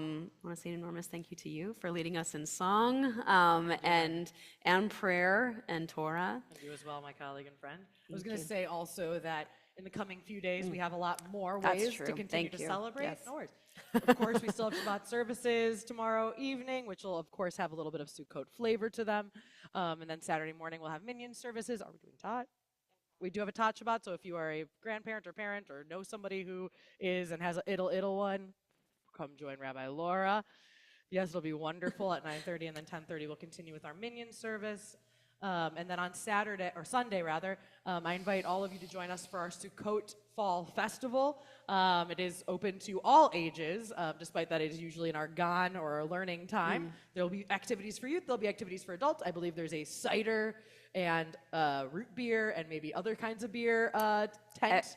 Speaker 2: want to say an enormous thank you to you for leading us in song and prayer and Torah.
Speaker 1: And you as well, my colleague and friend. I was going to say also that in the coming few days, we have a lot more ways to continue to celebrate.
Speaker 2: Yes.
Speaker 1: No worries. Of course, we still have Shabbat services tomorrow evening, which will, of course, have a little bit of Sukkot flavor to them. And then Saturday morning, we'll have minyan services. Are we doing Tot? We do have a Tot Shabbat, so if you are a grandparent or parent or know somebody who is and has an idle one, come join Rabbi Laura. Yes, it'll be wonderful at 9:30, and then 10:30 we'll continue with our minyan service. And then on Saturday, or Sunday rather, I invite all of you to join us for our Sukkot Fall Festival. It is open to all ages, despite that it is usually in our GAN or our learning time. There will be activities for youth, there'll be activities for adults. I believe there's a cider and root beer and maybe other kinds of beer tent.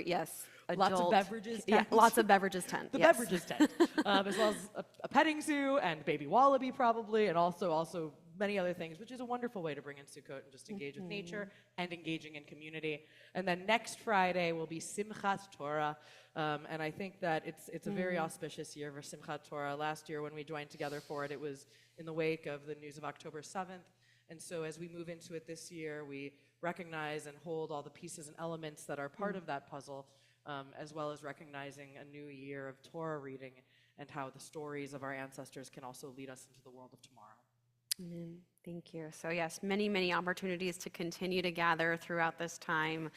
Speaker 2: Yes.
Speaker 1: Lots of beverages tent.
Speaker 2: Yeah, lots of beverages tent.
Speaker 1: The
Speaker 2: yes.
Speaker 1: beverages tent, as well as a petting zoo and baby wallaby probably, and also many other things, which is a wonderful way to bring in Sukkot and just engage with nature and engaging in community. And then next Friday will be Simchat Torah, and I think that it's a very auspicious year for Simchat Torah. Last year when we joined together for it, it was in the wake of the news of October 7th. And so as we move into it this year, we recognize and hold all the pieces and elements that are part of that puzzle, as well as recognizing a new year of Torah reading and how the stories of our ancestors can also lead us into the world of tomorrow.
Speaker 2: Amen. Thank you. So yes, many, many opportunities to continue to gather throughout this time.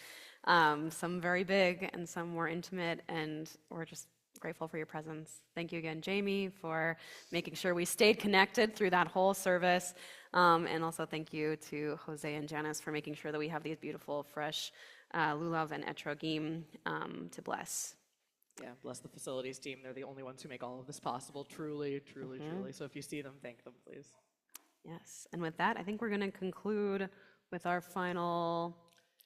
Speaker 2: Some very big and some more intimate, and we're just grateful for your presence. Thank you again, Jamie, for making sure we stayed connected through that whole service. And also thank you to Jose and Janice for making sure that we have these beautiful, fresh lulav and etrogim to bless.
Speaker 1: Yeah, bless the facilities team. They're the only ones who make all of this possible. Truly, truly, truly. So if you see them, thank them, please.
Speaker 2: Yes, and with that, I think we're going to conclude with our final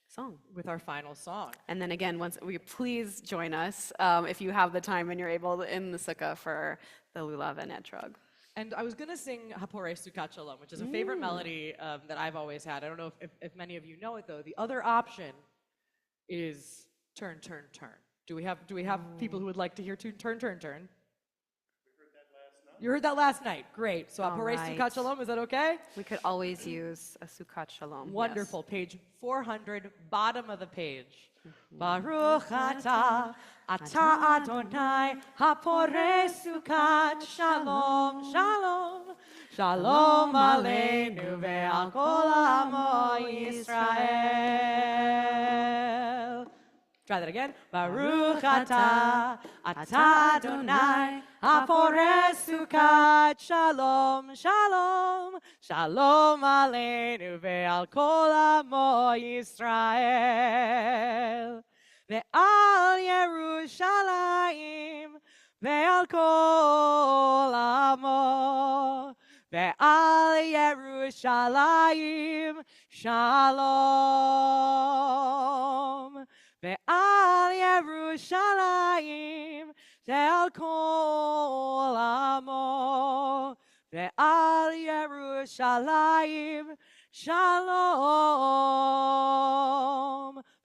Speaker 2: song.
Speaker 1: With our final song.
Speaker 2: And then again, please join us if you have the time and you're able in the sukkah for the lulav and etrog.
Speaker 1: And I was going to sing Hapore Sukkot Shalom, which is a favorite melody that I've always had. I don't know if many of you know it, though. The other option is Turn, Turn, Turn. Do we have people who would like to hear Turn, Turn, Turn? You heard that last night. Great. So
Speaker 2: All
Speaker 1: Hapore
Speaker 2: right.
Speaker 1: Sukkot Shalom, is that okay?
Speaker 2: We could always use a Sukkot Shalom.
Speaker 1: Wonderful. Page 400, bottom of the page. Baruch atah, atah Adonai, hapore sukkot shalom, shalom. Shalom aleinu ve'al kol amo Yisrael. Try that again. Baruch atah, atah Adonai, hapore sukkot shalom, shalom. Shalom aleinu ve'al kol amo Yisrael. Ve'al Yerushalayim ve'al kol amo. Ve'al Yerushalayim shalom. Ve'al Yerushalayim ve'al kol amo. Ve'al Yerushalayim shalom.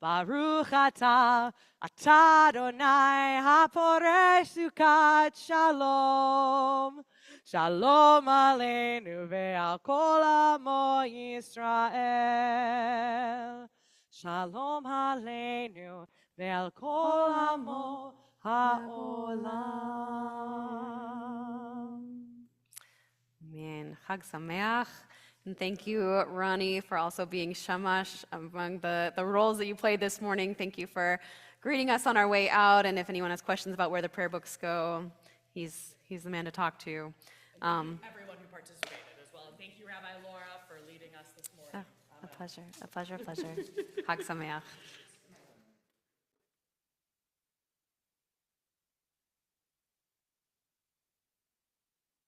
Speaker 1: Baruch atah, atah Adonai, hapore sukkot shalom. Shalom aleinu ve'al kol amo Yisrael. Shalom aleinu ve'al kol amo ha'olam.
Speaker 2: Amen. Chag Sameach. And thank you, Ronnie, for also being Shamash among the roles that you played this morning. Thank you for greeting us on our way out. And if anyone has questions about where the prayer books go, he's the man to talk to.
Speaker 1: Everyone who participated as well. And thank you, Rabbi Laura, for leading us this morning.
Speaker 2: A pleasure, a pleasure, a pleasure. Chag Sameach.